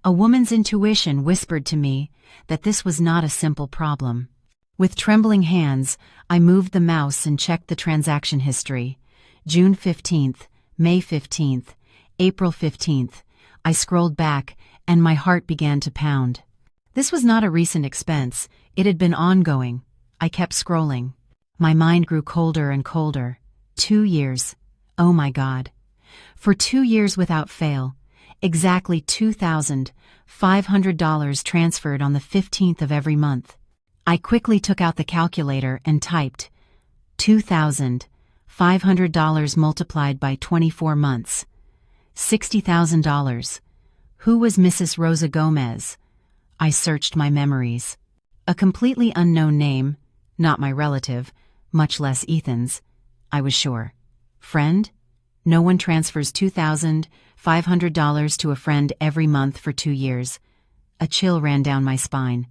A woman's intuition whispered to me that this was not a simple problem. With trembling hands, I moved the mouse and checked the transaction history. June 15th, May 15th, April 15th. I scrolled back, and my heart began to pound. This was not a recent expense, it had been ongoing. I kept scrolling. My mind grew colder and colder. 2 years. Oh my God. For 2 years without fail. Exactly $2,500 transferred on the 15th of every month. I quickly took out the calculator and typed $2,500 multiplied by 24 months. $60,000. Who was Mrs. Rosa Gomez? I searched my memories. A completely unknown name, not my relative, much less Ethan's, I was sure. Friend? No one transfers $2,500 to a friend every month for 2 years. A chill ran down my spine.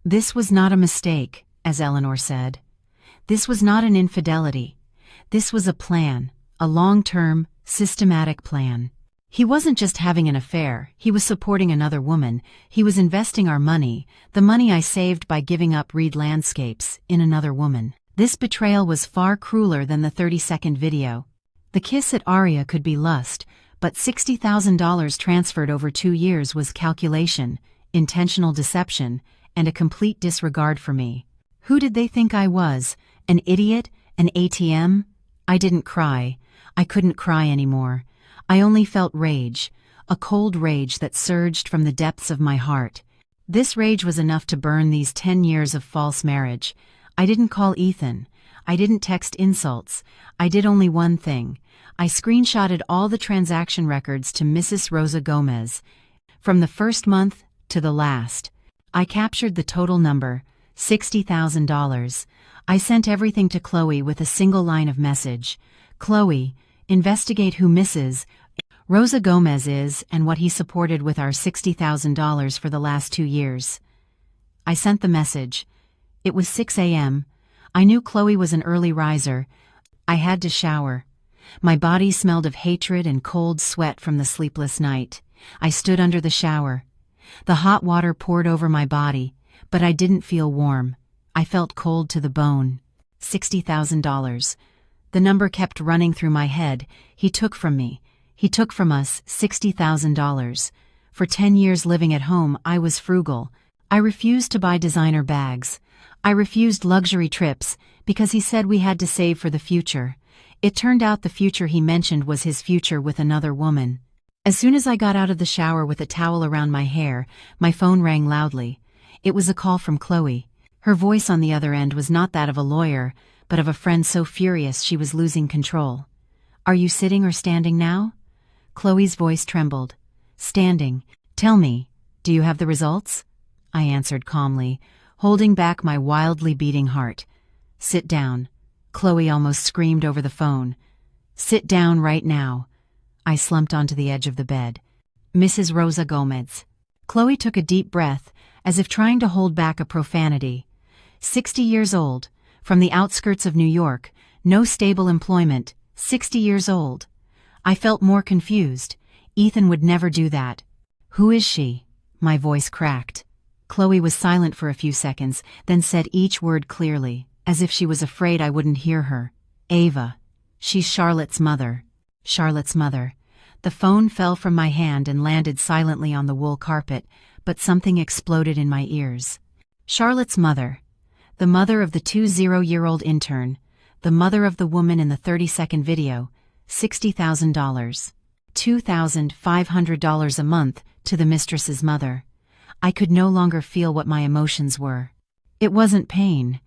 This was not a mistake, as Eleanor said. This was not an infidelity. This was a plan, a long-term, systematic plan. He wasn't just having an affair, he was supporting another woman, he was investing our money, the money I saved by giving up Reed Landscapes, in another woman. This betrayal was far crueler than the 30-second video. The kiss at Aria could be lust, but $60,000 transferred over 2 years was calculation, intentional deception, and a complete disregard for me. Who did they think I was? An idiot? An ATM? I didn't cry. I couldn't cry anymore. I only felt rage, a cold rage that surged from the depths of my heart. This rage was enough to burn these 10 years of false marriage. I didn't call Ethan. I didn't text insults. I did only one thing. I screenshotted all the transaction records to Mrs. Rosa Gomez, from the first month to the last. I captured the total number, $60,000. I sent everything to Chloe with a single line of message. Chloe, investigate who Mrs. Rosa Gomez is and what he supported with our $60,000 for the last 2 years. I sent the message. It was 6 a.m. I knew Chloe was an early riser. I had to shower. My body smelled of hatred and cold sweat from the sleepless night. I stood under the shower. The hot water poured over my body, but I didn't feel warm. I felt cold to the bone. $60,000. The number kept running through my head. He took from me. He took from us $60,000. For 10 years living at home, I was frugal. I refused to buy designer bags. I refused luxury trips because he said we had to save for the future. It turned out the future he mentioned was his future with another woman. As soon as I got out of the shower with a towel around my hair, my phone rang loudly. It was a call from Chloe. Her voice on the other end was not that of a lawyer, but of a friend so furious she was losing control. Are you sitting or standing now? Chloe's voice trembled. Standing. Tell me, do you have the results? I answered calmly, holding back my wildly beating heart. Sit down. Chloe almost screamed over the phone. Sit down right now. I slumped onto the edge of the bed. Mrs. Rosa Gomez. Chloe took a deep breath, as if trying to hold back a profanity. 60 years old, from the outskirts of New York, no stable employment, 60 years old. I felt more confused. Ethan would never do that. Who is she? My voice cracked. Chloe was silent for a few seconds, then said each word clearly, as if she was afraid I wouldn't hear her. Ava. She's Charlotte's mother. Charlotte's mother. The phone fell from my hand and landed silently on the wool carpet, but something exploded in my ears. Charlotte's mother. The mother of the 20-year-old intern. the mother of the woman in the 30-second video, $60,000. $2,500 a month to the mistress's mother. I could no longer feel what my emotions were. It wasn't pain.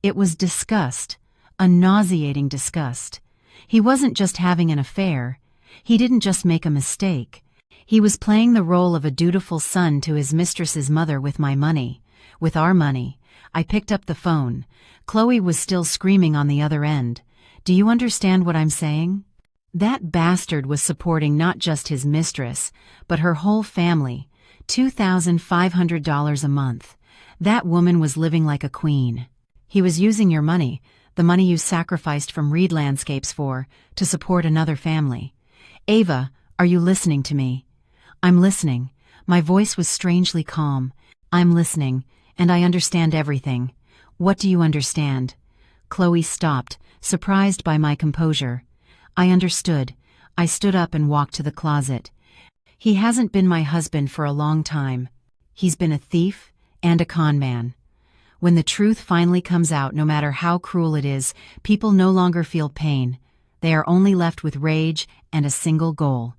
It was disgust, a nauseating disgust. He wasn't just having an affair. He didn't just make a mistake. He was playing the role of a dutiful son to his mistress's mother with my money, with our money. I picked up the phone. Chloe was still screaming on the other end. Do you understand what I'm saying? That bastard was supporting not just his mistress, but her whole family. $2,500 a month. That woman was living like a queen. He was using your money, the money you sacrificed from Reed Landscapes to support another family. Ava, are you listening to me? I'm listening. My voice was strangely calm. I'm listening, and I understand everything. What do you understand? Chloe stopped, surprised by my composure. I understood. I stood up and walked to the closet. He hasn't been my husband for a long time. He's been a thief and a con man. When the truth finally comes out, no matter how cruel it is, people no longer feel pain. They are only left with rage and a single goal.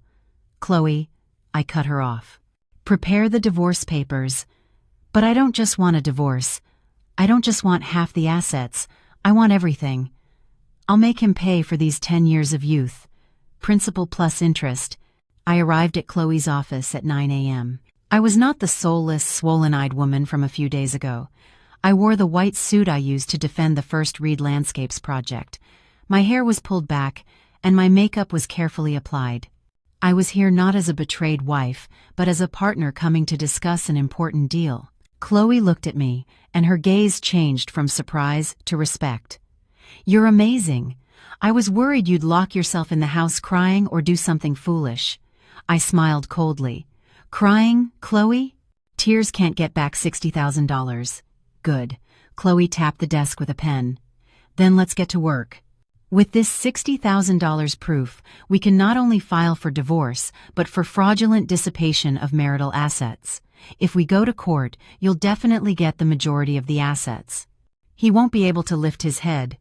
Chloe, I cut her off. Prepare the divorce papers. But I don't just want a divorce. I don't just want half the assets. I want everything. I'll make him pay for these 10 years of youth. Principal plus interest. I arrived at Chloe's office at 9 a.m. I was not the soulless, swollen-eyed woman from a few days ago. I wore the white suit I used to defend the first Reed Landscapes project. My hair was pulled back, and my makeup was carefully applied. I was here not as a betrayed wife, but as a partner coming to discuss an important deal. Chloe looked at me, and her gaze changed from surprise to respect. You're amazing. I was worried you'd lock yourself in the house crying or do something foolish. I smiled coldly. Crying, Chloe? Tears can't get back $60,000. Good. Chloe tapped the desk with a pen. Then let's get to work. With this $60,000 proof, we can not only file for divorce, but for fraudulent dissipation of marital assets. If we go to court, you'll definitely get the majority of the assets. He won't be able to lift his head.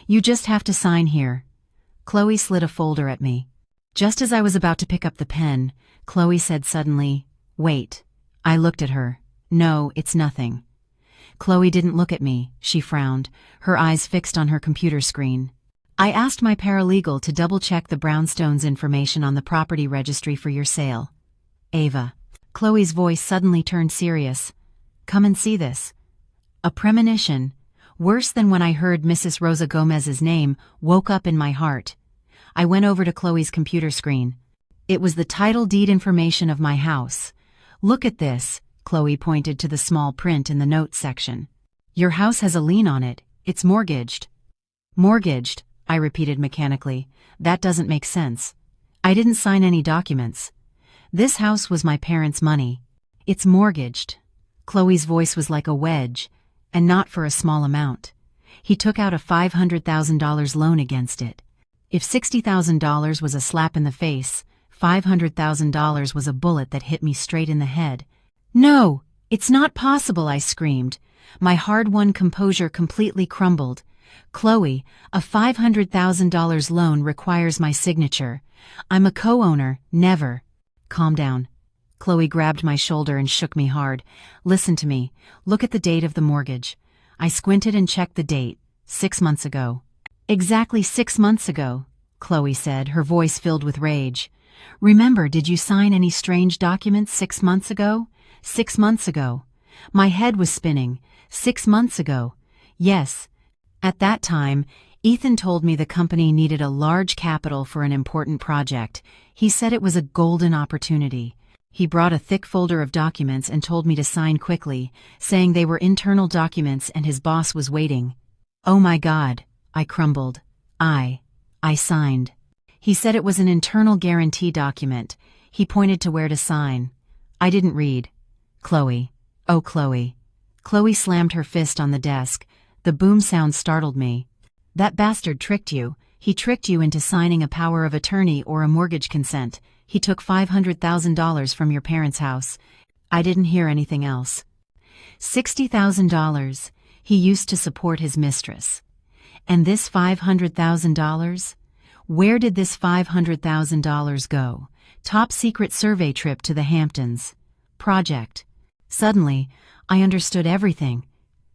You just have to sign here. Chloe slid a folder at me. Just as I was about to pick up the pen, Chloe said suddenly, "Wait." I looked at her. "No, it's nothing." Chloe didn't look at me. She frowned, her eyes fixed on her computer screen. I asked my paralegal to double-check the brownstones information on the property registry for your sale. Ava. Chloe's voice suddenly turned serious. Come and see this. A premonition, worse than when I heard Mrs. Rosa Gomez's name, woke up in my heart. I went over to Chloe's computer screen. It was the title deed information of my house. Look at this, Chloe pointed to the small print in the notes section. Your house has a lien on it. It's mortgaged. Mortgaged, I repeated mechanically. That doesn't make sense. I didn't sign any documents. This house was my parents' money. It's mortgaged. Chloe's voice was like a wedge, and not for a small amount. He took out a $500,000 loan against it. If $60,000 was a slap in the face, $500,000 was a bullet that hit me straight in the head. No, it's not possible, I screamed. My hard-won composure completely crumbled. Chloe, a $500,000 loan requires my signature. I'm a co-owner, never. Calm down. Chloe grabbed my shoulder and shook me hard. Listen to me. Look at the date of the mortgage. I squinted and checked the date. 6 months ago. Exactly 6 months ago, Chloe said, her voice filled with rage. Remember, did you sign any strange documents 6 months ago? 6 months ago. My head was spinning. 6 months ago. Yes. At that time, Ethan told me the company needed a large capital for an important project. He said it was a golden opportunity. He brought a thick folder of documents and told me to sign quickly, saying they were internal documents and his boss was waiting. Oh my God, I crumbled. I signed. He said it was an internal guarantee document. He pointed to where to sign. I didn't read. Chloe. Oh, Chloe. Chloe slammed her fist on the desk. The boom sound startled me. That bastard tricked you. He tricked you into signing a power of attorney or a mortgage consent. He took $500,000 from your parents' house. I didn't hear anything else. $60,000 he used to support his mistress. And this $500,000? Where did this $500,000 go? Top secret survey trip to the Hamptons. Project. Suddenly, I understood everything.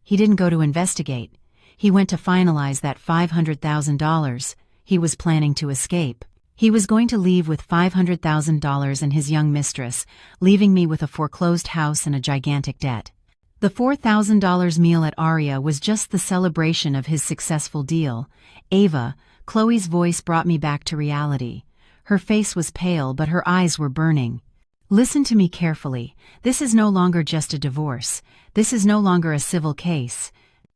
He didn't go to investigate. He went to finalize that $500,000. He was planning to escape. He was going to leave with $500,000 and his young mistress, leaving me with a foreclosed house and a gigantic debt. The $4,000 meal at Aria was just the celebration of his successful deal. Ava, Chloe's voice brought me back to reality. Her face was pale, but her eyes were burning. Listen to me carefully. This is no longer just a divorce. This is no longer a civil case.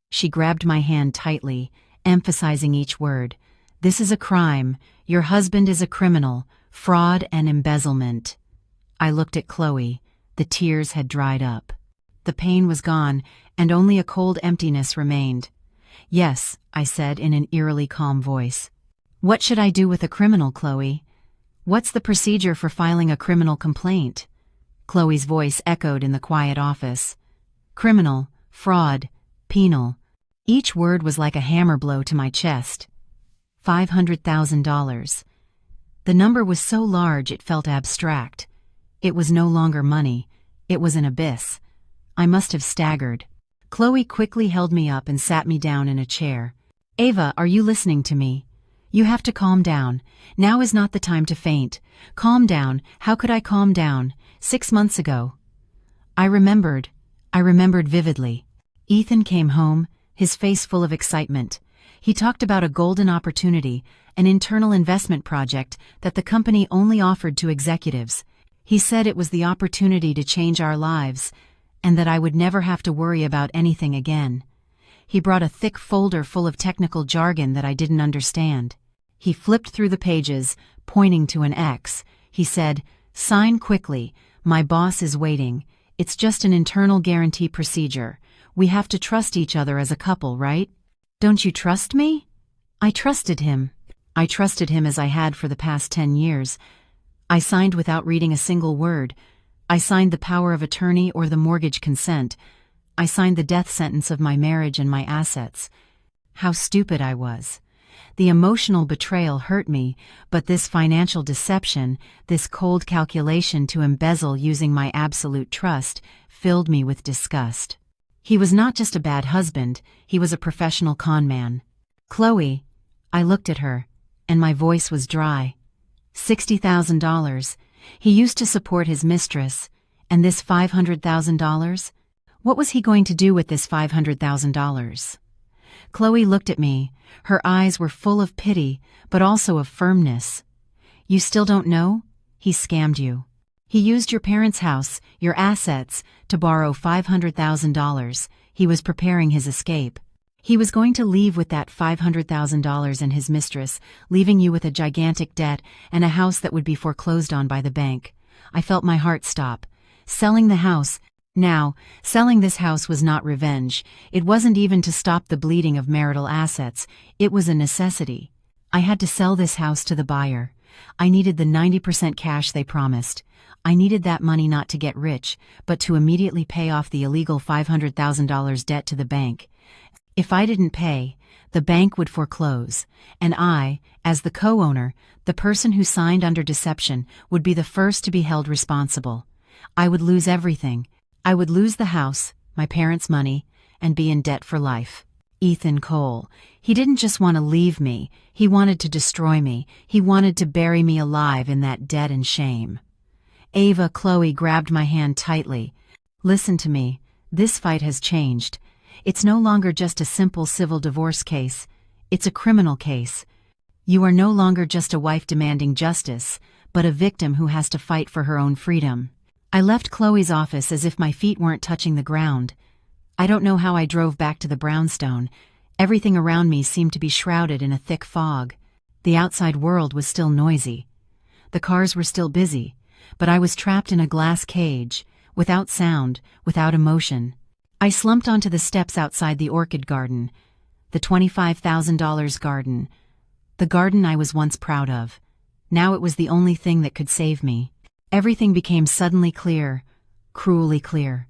She grabbed my hand tightly, emphasizing each word. This is a crime. Your husband is a criminal. Fraud and embezzlement. I looked at Chloe. The tears had dried up. The pain was gone, and only a cold emptiness remained. Yes, I said in an eerily calm voice. What should I do with a criminal, Chloe? What's the procedure for filing a criminal complaint? Chloe's voice echoed in the quiet office. Criminal, fraud, penal. Each word was like a hammer blow to my chest. $500,000. The number was so large it felt abstract. It was no longer money. It was an abyss. I must have staggered. Chloe quickly held me up and sat me down in a chair. Ava, are you listening to me? You have to calm down. Now is not the time to faint. Calm down. How could I calm down? 6 months ago. I remembered vividly. Ethan came home, his face full of excitement. He talked about a golden opportunity, an internal investment project that the company only offered to executives. He said it was the opportunity to change our lives, and that I would never have to worry about anything again. He brought a thick folder full of technical jargon that I didn't understand. He flipped through the pages, pointing to an X. He said, "Sign quickly. My boss is waiting. It's just an internal guarantee procedure. We have to trust each other as a couple, right? Don't you trust me?" I trusted him. I trusted him as I had for the past 10 years. I signed without reading a single word. I signed the power of attorney or the mortgage consent. I signed the death sentence of my marriage and my assets. How stupid I was. The emotional betrayal hurt me, but this financial deception, this cold calculation to embezzle using my absolute trust, filled me with disgust. He was not just a bad husband, he was a professional con man. Chloe, I looked at her, and my voice was dry. $60,000. He used to support his mistress, and this $500,000? What was he going to do with this $500,000? Chloe looked at me. Her eyes were full of pity, but also of firmness. You still don't know? He scammed you. He used your parents' house, your assets, to borrow $500,000. He was preparing his escape. He was going to leave with that $500,000 and his mistress, leaving you with a gigantic debt and a house that would be foreclosed on by the bank. I felt my heart stop. Selling the house. Now, selling this house was not revenge. It wasn't even to stop the bleeding of marital assets. It was a necessity. I had to sell this house to the buyer. I needed the 90% cash they promised. I needed that money not to get rich, but to immediately pay off the illegal $500,000 debt to the bank. If I didn't pay, the bank would foreclose, and I, as the co-owner, the person who signed under deception, would be the first to be held responsible. I would lose everything. I would lose the house, my parents' money, and be in debt for life. Ethan Cole. He didn't just want to leave me, he wanted to destroy me. He wanted to bury me alive in that debt and shame. Ava, Chloe grabbed my hand tightly. Listen to me. This fight has changed. It's no longer just a simple civil divorce case. It's a criminal case. You are no longer just a wife demanding justice, but a victim who has to fight for her own freedom. I left Chloe's office as if my feet weren't touching the ground. I don't know how I drove back to the brownstone. Everything around me seemed to be shrouded in a thick fog. The outside world was still noisy. The cars were still busy, but I was trapped in a glass cage, without sound, without emotion. I slumped onto the steps outside the orchid garden, the $25,000 garden, the garden I was once proud of. Now it was the only thing that could save me. Everything became suddenly clear, cruelly clear.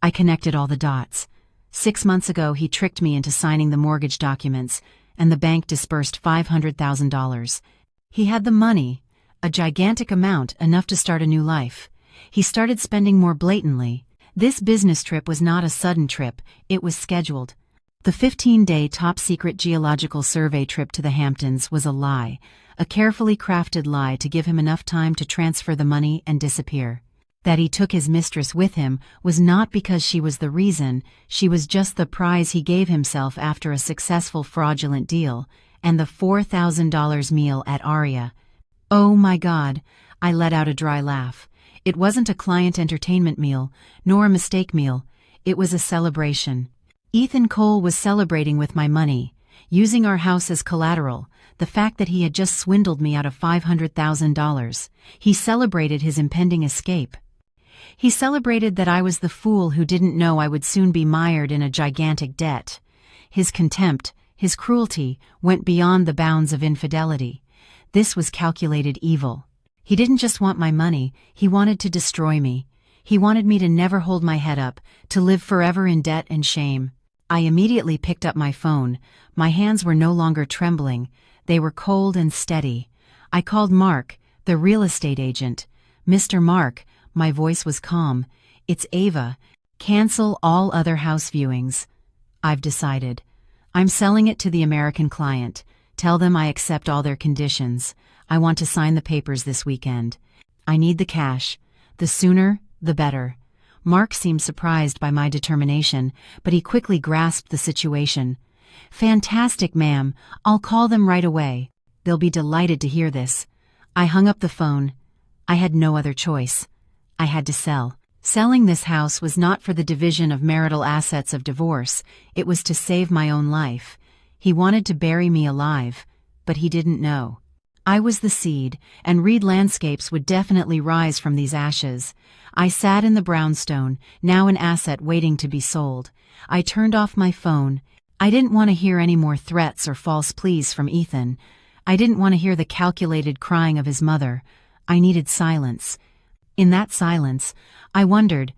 I connected all the dots. 6 months ago he tricked me into signing the mortgage documents, and the bank disbursed $500,000. He had the money, a gigantic amount, enough to start a new life. He started spending more blatantly. This business trip was not a sudden trip, it was scheduled. The 15-day top-secret geological survey trip to the Hamptons was a lie, a carefully crafted lie to give him enough time to transfer the money and disappear. That he took his mistress with him was not because she was the reason, she was just the prize he gave himself after a successful fraudulent deal, and the $4,000 meal at Aria. Oh my God, I let out a dry laugh. It wasn't a client entertainment meal, nor a mistake meal, it was a celebration. Ethan Cole was celebrating with my money, using our house as collateral, the fact that he had just swindled me out of $500,000. He celebrated his impending escape. He celebrated that I was the fool who didn't know I would soon be mired in a gigantic debt. His contempt, his cruelty, went beyond the bounds of infidelity. This was calculated evil. He didn't just want my money, he wanted to destroy me. He wanted me to never hold my head up, to live forever in debt and shame. I immediately picked up my phone. My hands were no longer trembling. They were cold and steady. I called Mark, the real estate agent. "Mr. Mark," my voice was calm. "It's Ava. Cancel all other house viewings. I've decided. I'm selling it to the American client. Tell them I accept all their conditions. I want to sign the papers this weekend. I need the cash. The sooner, the better." Mark seemed surprised by my determination, but he quickly grasped the situation. "Fantastic, ma'am. I'll call them right away. They'll be delighted to hear this." I hung up the phone. I had no other choice. I had to sell. Selling this house was not for the division of marital assets of divorce, it was to save my own life. He wanted to bury me alive, but he didn't know. I was the seed, and Reed Landscapes would definitely rise from these ashes. I sat in the brownstone, now an asset waiting to be sold. I turned off my phone. I didn't want to hear any more threats or false pleas from Ethan. I didn't want to hear the calculated crying of his mother. I needed silence. In that silence, I wondered,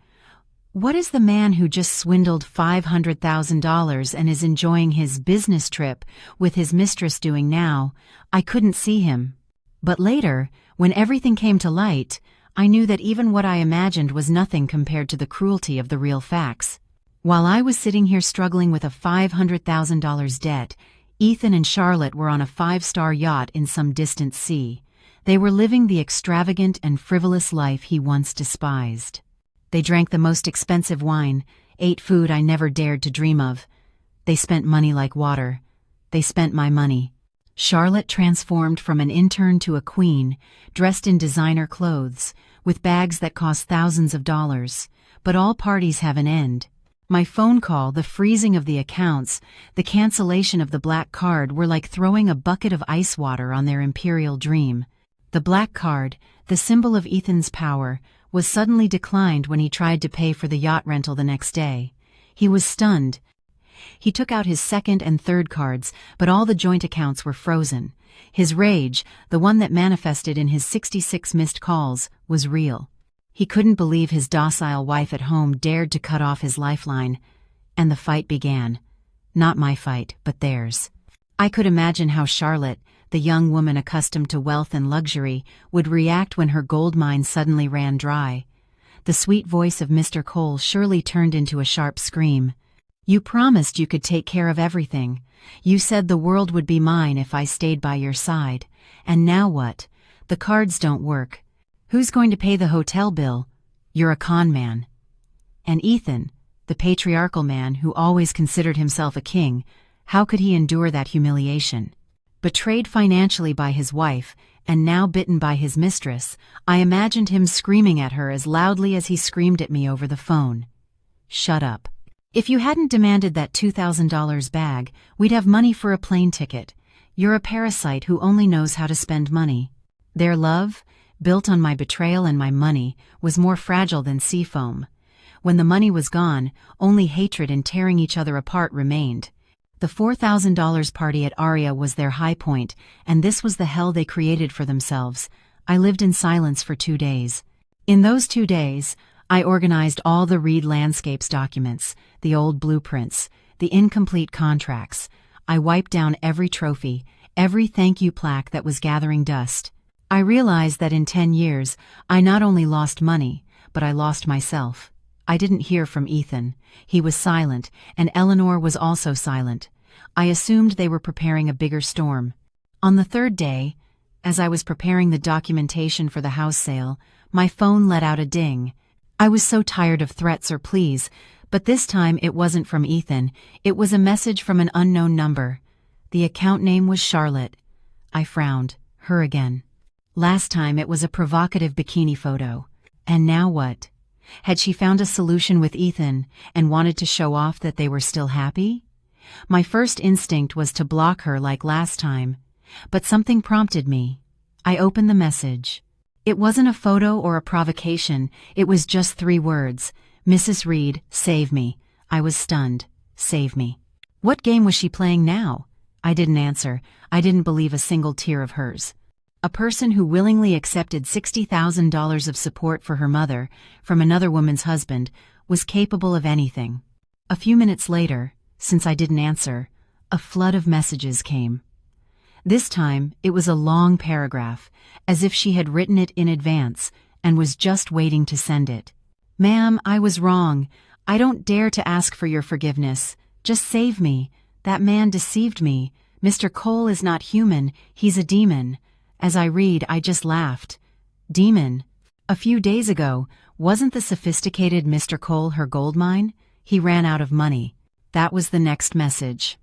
what is the man who just swindled $500,000 and is enjoying his business trip with his mistress doing now? I couldn't see him. But later, when everything came to light, I knew that even what I imagined was nothing compared to the cruelty of the real facts. While I was sitting here struggling with a $500,000 debt, Ethan and Charlotte were on a 5-star yacht in some distant sea. They were living the extravagant and frivolous life he once despised. They drank the most expensive wine, ate food I never dared to dream of. They spent money like water. They spent my money. Charlotte transformed from an intern to a queen, dressed in designer clothes, with bags that cost thousands of dollars. But all parties have an end. My phone call, the freezing of the accounts, the cancellation of the black card were like throwing a bucket of ice water on their imperial dream. The black card, the symbol of Ethan's power, was suddenly declined when he tried to pay for the yacht rental the next day. He was stunned. He took out his second and third cards, but all the joint accounts were frozen. His rage, the one that manifested in his 66 missed calls, was real. He couldn't believe his docile wife at home dared to cut off his lifeline. And the fight began. Not my fight, but theirs. I could imagine how Charlotte, the young woman accustomed to wealth and luxury, would react when her gold mine suddenly ran dry. The sweet voice of Mr. Cole surely turned into a sharp scream. "You promised you could take care of everything. You said the world would be mine if I stayed by your side. And now what? The cards don't work. Who's going to pay the hotel bill? You're a con man." And Ethan, the patriarchal man who always considered himself a king, how could he endure that humiliation? Betrayed financially by his wife, and now bitten by his mistress, I imagined him screaming at her as loudly as he screamed at me over the phone. "Shut up. If you hadn't demanded that $2,000 bag, we'd have money for a plane ticket. You're a parasite who only knows how to spend money." Their love, built on my betrayal and my money, was more fragile than sea foam. When the money was gone, only hatred and tearing each other apart remained. The $4,000 party at Aria was their high point, and this was the hell they created for themselves. I lived in silence for 2 days. In those 2 days, I organized all the Reed Landscapes documents, the old blueprints, the incomplete contracts. I wiped down every trophy, every thank you plaque that was gathering dust. I realized that in 10 years, I not only lost money, but I lost myself. I didn't hear from Ethan. He was silent, and Eleanor was also silent. I assumed they were preparing a bigger storm. On the third day, as I was preparing the documentation for the house sale, my phone let out a ding. I was so tired of threats or pleas, but this time it wasn't from Ethan. It was a message from an unknown number. The account name was Charlotte. I frowned. Her again. Last time it was a provocative bikini photo. And now what? Had she found a solution with Ethan and wanted to show off that they were still happy? My first instinct was to block her like last time, but something prompted me. I opened the message. It wasn't a photo or a provocation, it was just 3 words. Mrs. Reed, save me. I was stunned. Save me. What game was she playing now? I didn't answer. I didn't believe a single tear of hers. A person who willingly accepted $60,000 of support for her mother from another woman's husband was capable of anything. A few minutes later, since I didn't answer, a flood of messages came. This time, it was a long paragraph, as if she had written it in advance and was just waiting to send it. Ma'am, I was wrong. I don't dare to ask for your forgiveness. Just save me. That man deceived me. Mr. Cole is not human. He's a demon. As I read, I just laughed. Demon. A few days ago, wasn't the sophisticated Mr. Cole her gold mine? He ran out of money. That was the next message.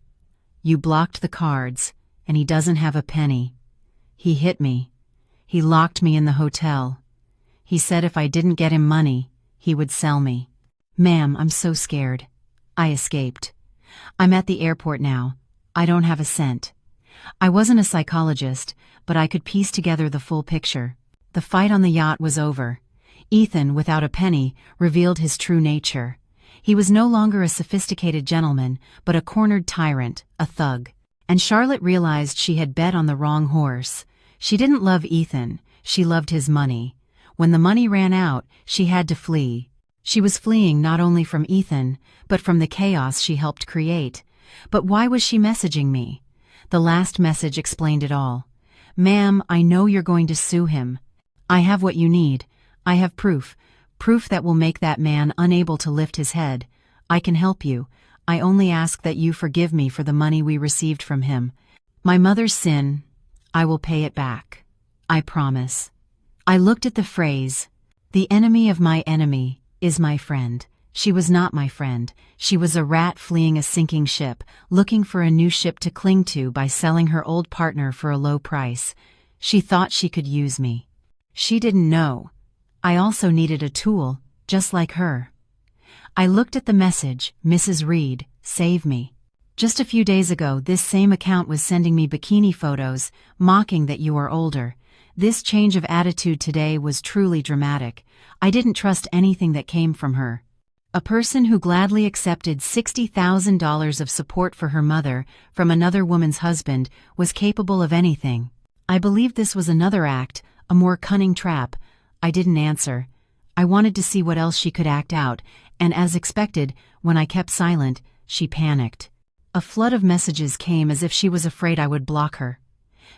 You blocked the cards, and he doesn't have a penny. He hit me. He locked me in the hotel. He said if I didn't get him money, he would sell me. Ma'am, I'm so scared. I escaped. I'm at the airport now. I don't have a cent. I wasn't a psychologist, but I could piece together the full picture. The fight on the yacht was over. Ethan, without a penny, revealed his true nature. He was no longer a sophisticated gentleman, but a cornered tyrant, a thug. And Charlotte realized she had bet on the wrong horse. She didn't love Ethan, she loved his money. When the money ran out, she had to flee. She was fleeing not only from Ethan, but from the chaos she helped create. But why was she messaging me? The last message explained it all. Ma'am, I know you're going to sue him. I have what you need. I have proof. Proof that will make that man unable to lift his head. I can help you. I only ask that you forgive me for the money we received from him. My mother's sin, I will pay it back. I promise. I looked at the phrase, the enemy of my enemy is my friend. She was not my friend. She was a rat fleeing a sinking ship, looking for a new ship to cling to by selling her old partner for a low price. She thought she could use me. She didn't know. I also needed a tool, just like her. I looked at the message, Mrs. Reed, save me. Just a few days ago, this same account was sending me bikini photos, mocking that you are older. This change of attitude today was truly dramatic. I didn't trust anything that came from her. A person who gladly accepted $60,000 of support for her mother from another woman's husband was capable of anything. I believed this was another act, a more cunning trap. I didn't answer. I wanted to see what else she could act out, and as expected, when I kept silent, she panicked. A flood of messages came as if she was afraid I would block her.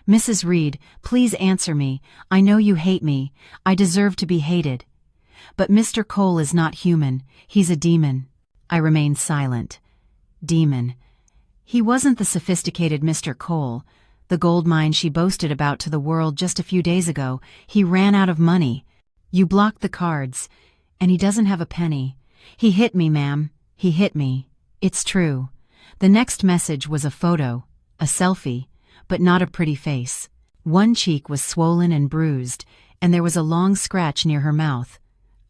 Mrs. Reed, please answer me. I know you hate me. I deserve to be hated. But Mr. Cole is not human. He's a demon. I remained silent. Demon. He wasn't the sophisticated Mr. Cole, the gold mine she boasted about to the world just a few days ago. He ran out of money. You blocked the cards, and he doesn't have a penny. He hit me, ma'am. He hit me. It's true. The next message was a photo, a selfie, but not a pretty face. One cheek was swollen and bruised, and there was a long scratch near her mouth.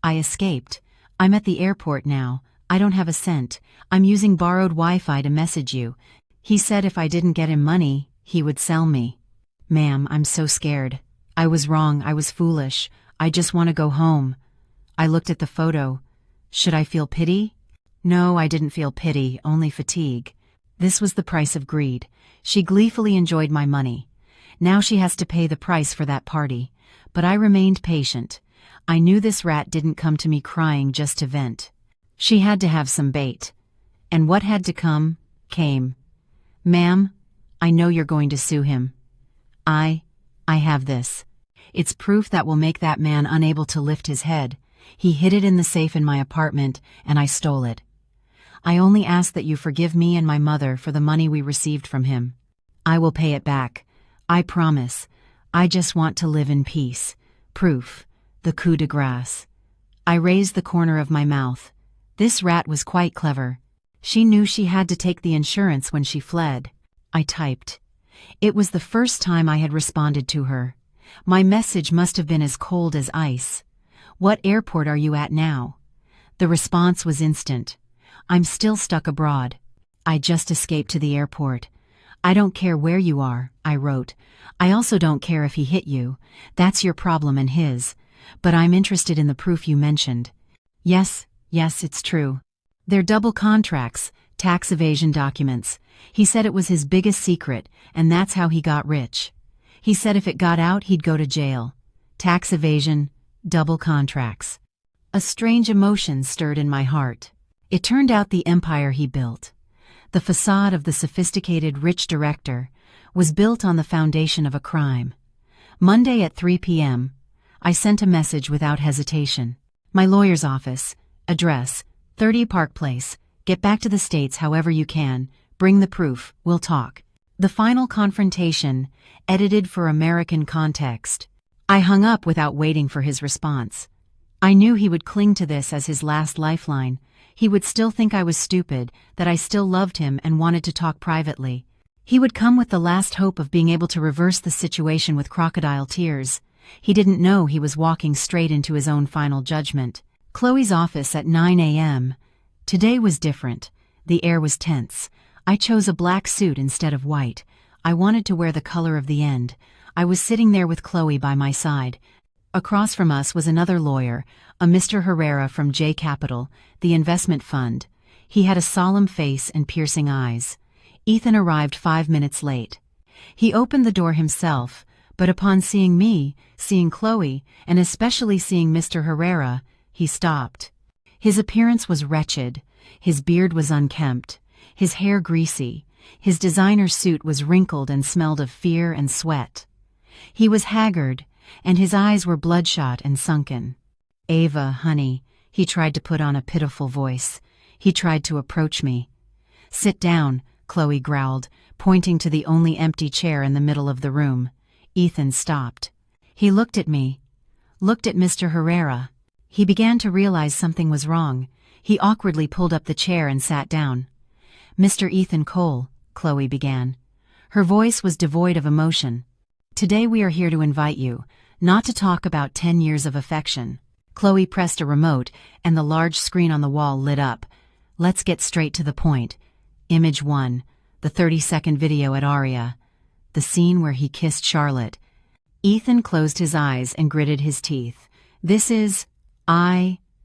I escaped. I'm at the airport now. I don't have a cent. I'm using borrowed Wi-Fi to message you. He said if I didn't get him money, he would sell me. Ma'am, I'm so scared. I was wrong. I was foolish. I just want to go home. I looked at the photo. Should I feel pity? No, I didn't feel pity, only fatigue. This was the price of greed. She gleefully enjoyed my money. Now she has to pay the price for that party. But I remained patient. I knew this rat didn't come to me crying just to vent. She had to have some bait. And what had to come, came. Ma'am, I know you're going to sue him. I have this. It's proof that will make that man unable to lift his head. He hid it in the safe in my apartment, and I stole it. I only ask that you forgive me and my mother for the money we received from him. I will pay it back. I promise. I just want to live in peace. Proof. The coup de grace. I raised the corner of my mouth. This rat was quite clever. She knew she had to take the insurance when she fled. I typed. It was the first time I had responded to her. My message must have been as cold as ice. What airport are you at now? The response was instant. I'm still stuck abroad. I just escaped to the airport. I don't care where you are, I wrote. I also don't care if he hit you. That's your problem and his. But I'm interested in the proof you mentioned. Yes, it's true. They're double contracts, tax evasion documents. He said it was his biggest secret, and that's how he got rich. He said if it got out, he'd go to jail. Tax evasion, double contracts. A strange emotion stirred in my heart. It turned out the empire he built, the facade of the sophisticated rich director, was built on the foundation of a crime. Monday at 3 p.m., I sent a message without hesitation. My lawyer's office, address, 30 Park Place, get back to the States however you can, bring the proof, we'll talk. The final confrontation, edited for American context. I hung up without waiting for his response. I knew he would cling to this as his last lifeline. He would still think I was stupid, that I still loved him and wanted to talk privately. He would come with the last hope of being able to reverse the situation with crocodile tears. He didn't know he was walking straight into his own final judgment. Chloe's office at 9 a.m. Today was different. The air was tense. I chose a black suit instead of white. I wanted to wear the color of the end. I was sitting there with Chloe by my side. Across from us was another lawyer, a Mr. Herrera from J Capital, the investment fund. He had a solemn face and piercing eyes. Ethan arrived 5 minutes late. He opened the door himself, but upon seeing me, seeing Chloe, and especially seeing Mr. Herrera, he stopped. His appearance was wretched. His beard was unkempt, his hair greasy. His designer suit was wrinkled and smelled of fear and sweat. He was haggard, and his eyes were bloodshot and sunken. Ava, honey, he tried to put on a pitiful voice. He tried to approach me. Sit down, Chloe growled, pointing to the only empty chair in the middle of the room. Ethan stopped. He looked at me, looked at Mr. Herrera. He began to realize something was wrong. He awkwardly pulled up the chair and sat down. Mr. Ethan Cole, Chloe began. Her voice was devoid of emotion. Today we are here to invite you, not to talk about 10 years of affection. Chloe pressed a remote, and the large screen on the wall lit up. Let's get straight to the point. Image 1, the 30-second video at Aria. The scene where he kissed Charlotte. Ethan closed his eyes and gritted his teeth. This is...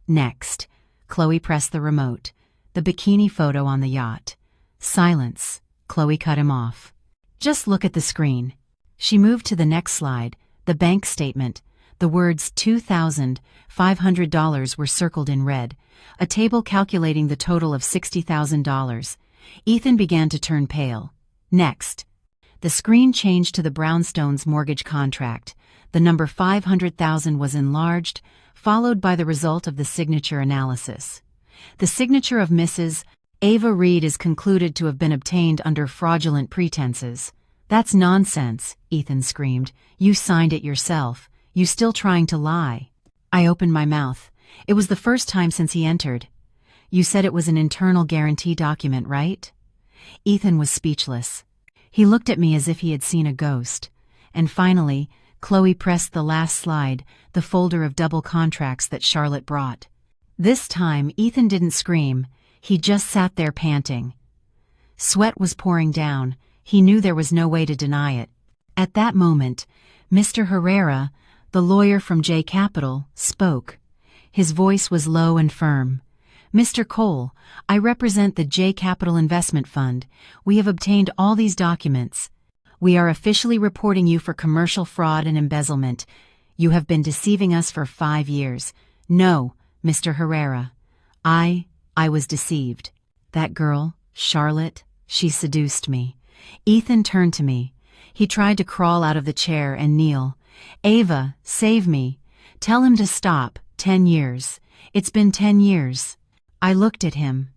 Next. Chloe pressed the remote. The bikini photo on the yacht. Silence. Chloe cut him off. Just look at the screen. She moved to the next slide, the bank statement. The words $2,500 were circled in red, a table calculating the total of $60,000. Ethan began to turn pale. Next. The screen changed to the Brownstones' mortgage contract. The number 500,000 was enlarged, followed by the result of the signature analysis. The signature of Mrs. Ava Reed is concluded to have been obtained under fraudulent pretenses. That's nonsense, Ethan screamed. You signed it yourself. You still trying to lie. I opened my mouth. It was the first time since he entered. You said it was an internal guarantee document, right? Ethan was speechless. He looked at me as if he had seen a ghost. And finally, Chloe pressed the last slide, the folder of double contracts that Charlotte brought. This time, Ethan didn't scream. He just sat there panting. Sweat was pouring down. He knew there was no way to deny it. At that moment, Mr. Herrera, the lawyer from J Capital, spoke. His voice was low and firm. Mr. Cole, I represent the J Capital Investment Fund. We have obtained all these documents. We are officially reporting you for commercial fraud and embezzlement. You have been deceiving us for 5 years. No, Mr. Herrera. I was deceived. That girl, Charlotte, she seduced me. Ethan turned to me. He tried to crawl out of the chair and kneel. "Ava, save me. Tell him to stop. 10 years. It's been 10 years. I looked at him.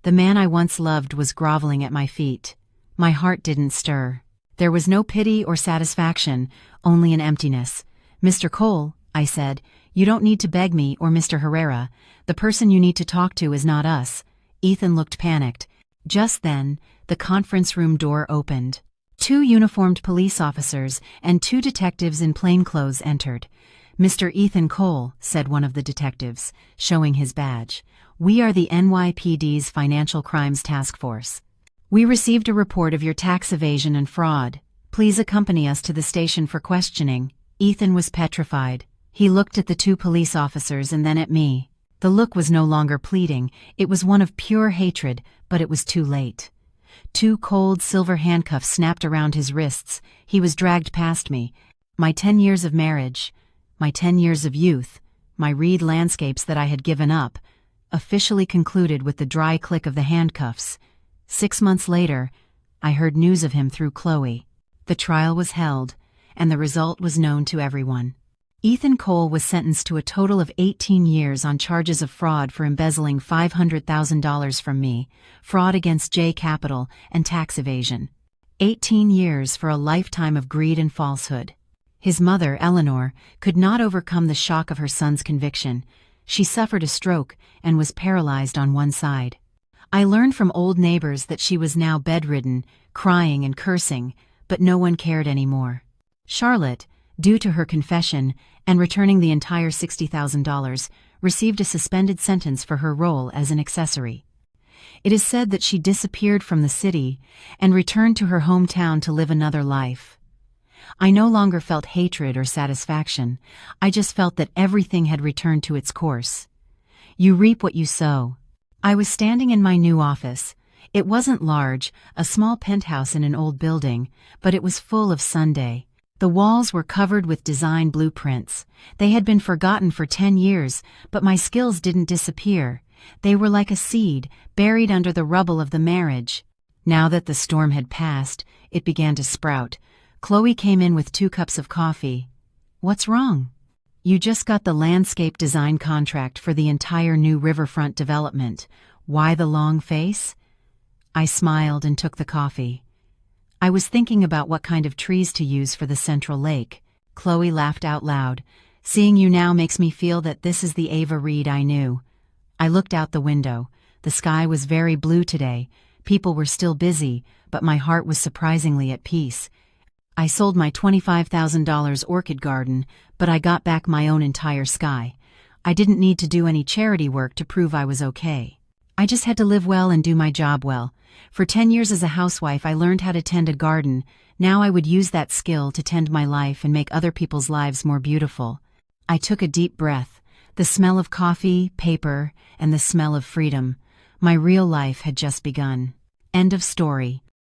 The man I once loved was groveling at my feet. My heart didn't stir. There was no pity or satisfaction, only an emptiness. "Mr. Cole," I said, "you don't need to beg me or Mr. Herrera. The person you need to talk to is not us." Ethan looked panicked. Just then, the conference room door opened. 2 uniformed police officers and 2 detectives in plainclothes entered. "Mr. Ethan Cole," said one of the detectives, showing his badge. "We are the NYPD's Financial Crimes Task Force. We received a report of your tax evasion and fraud. Please accompany us to the station for questioning." Ethan was petrified. He looked at the 2 police officers and then at me. The look was no longer pleading, it was one of pure hatred, but it was too late. 2 cold silver handcuffs snapped around his wrists. He was dragged past me. My 10 years of marriage, my 10 years of youth, my reed landscapes that I had given up, officially concluded with the dry click of the handcuffs. 6 months later, I heard news of him through Chloe. The trial was held, and the result was known to everyone. Ethan Cole was sentenced to a total of 18 years on charges of fraud for embezzling $500,000 from me, fraud against J Capital, and tax evasion. 18 years for a lifetime of greed and falsehood. His mother, Eleanor, could not overcome the shock of her son's conviction. She suffered a stroke and was paralyzed on one side. I learned from old neighbors that she was now bedridden, crying and cursing, but no one cared anymore. Charlotte, due to her confession and returning the entire $60,000, received a suspended sentence for her role as an accessory. It is said that she disappeared from the city and returned to her hometown to live another life. I no longer felt hatred or satisfaction. I just felt that everything had returned to its course. You reap what you sow. I was standing in my new office. It wasn't large, a small penthouse in an old building, but it was full of Sunday. The walls were covered with design blueprints. They had been forgotten for 10 years, but my skills didn't disappear. They were like a seed, buried under the rubble of the marriage. Now that the storm had passed, it began to sprout. Chloe came in with 2 cups of coffee. "What's wrong?" "You just got the landscape design contract for the entire new riverfront development. Why the long face?" I smiled and took the coffee. "I was thinking about what kind of trees to use for the central lake." Chloe laughed out loud. "Seeing you now makes me feel that this is the Ava Reed I knew." I looked out the window. The sky was very blue today. People were still busy, but my heart was surprisingly at peace. I sold my $25,000 orchid garden, but I got back my own entire sky. I didn't need to do any charity work to prove I was okay. I just had to live well and do my job well. For 10 years as a housewife, I learned how to tend a garden. Now I would use that skill to tend my life and make other people's lives more beautiful. I took a deep breath. The smell of coffee, paper, and the smell of freedom. My real life had just begun. End of story.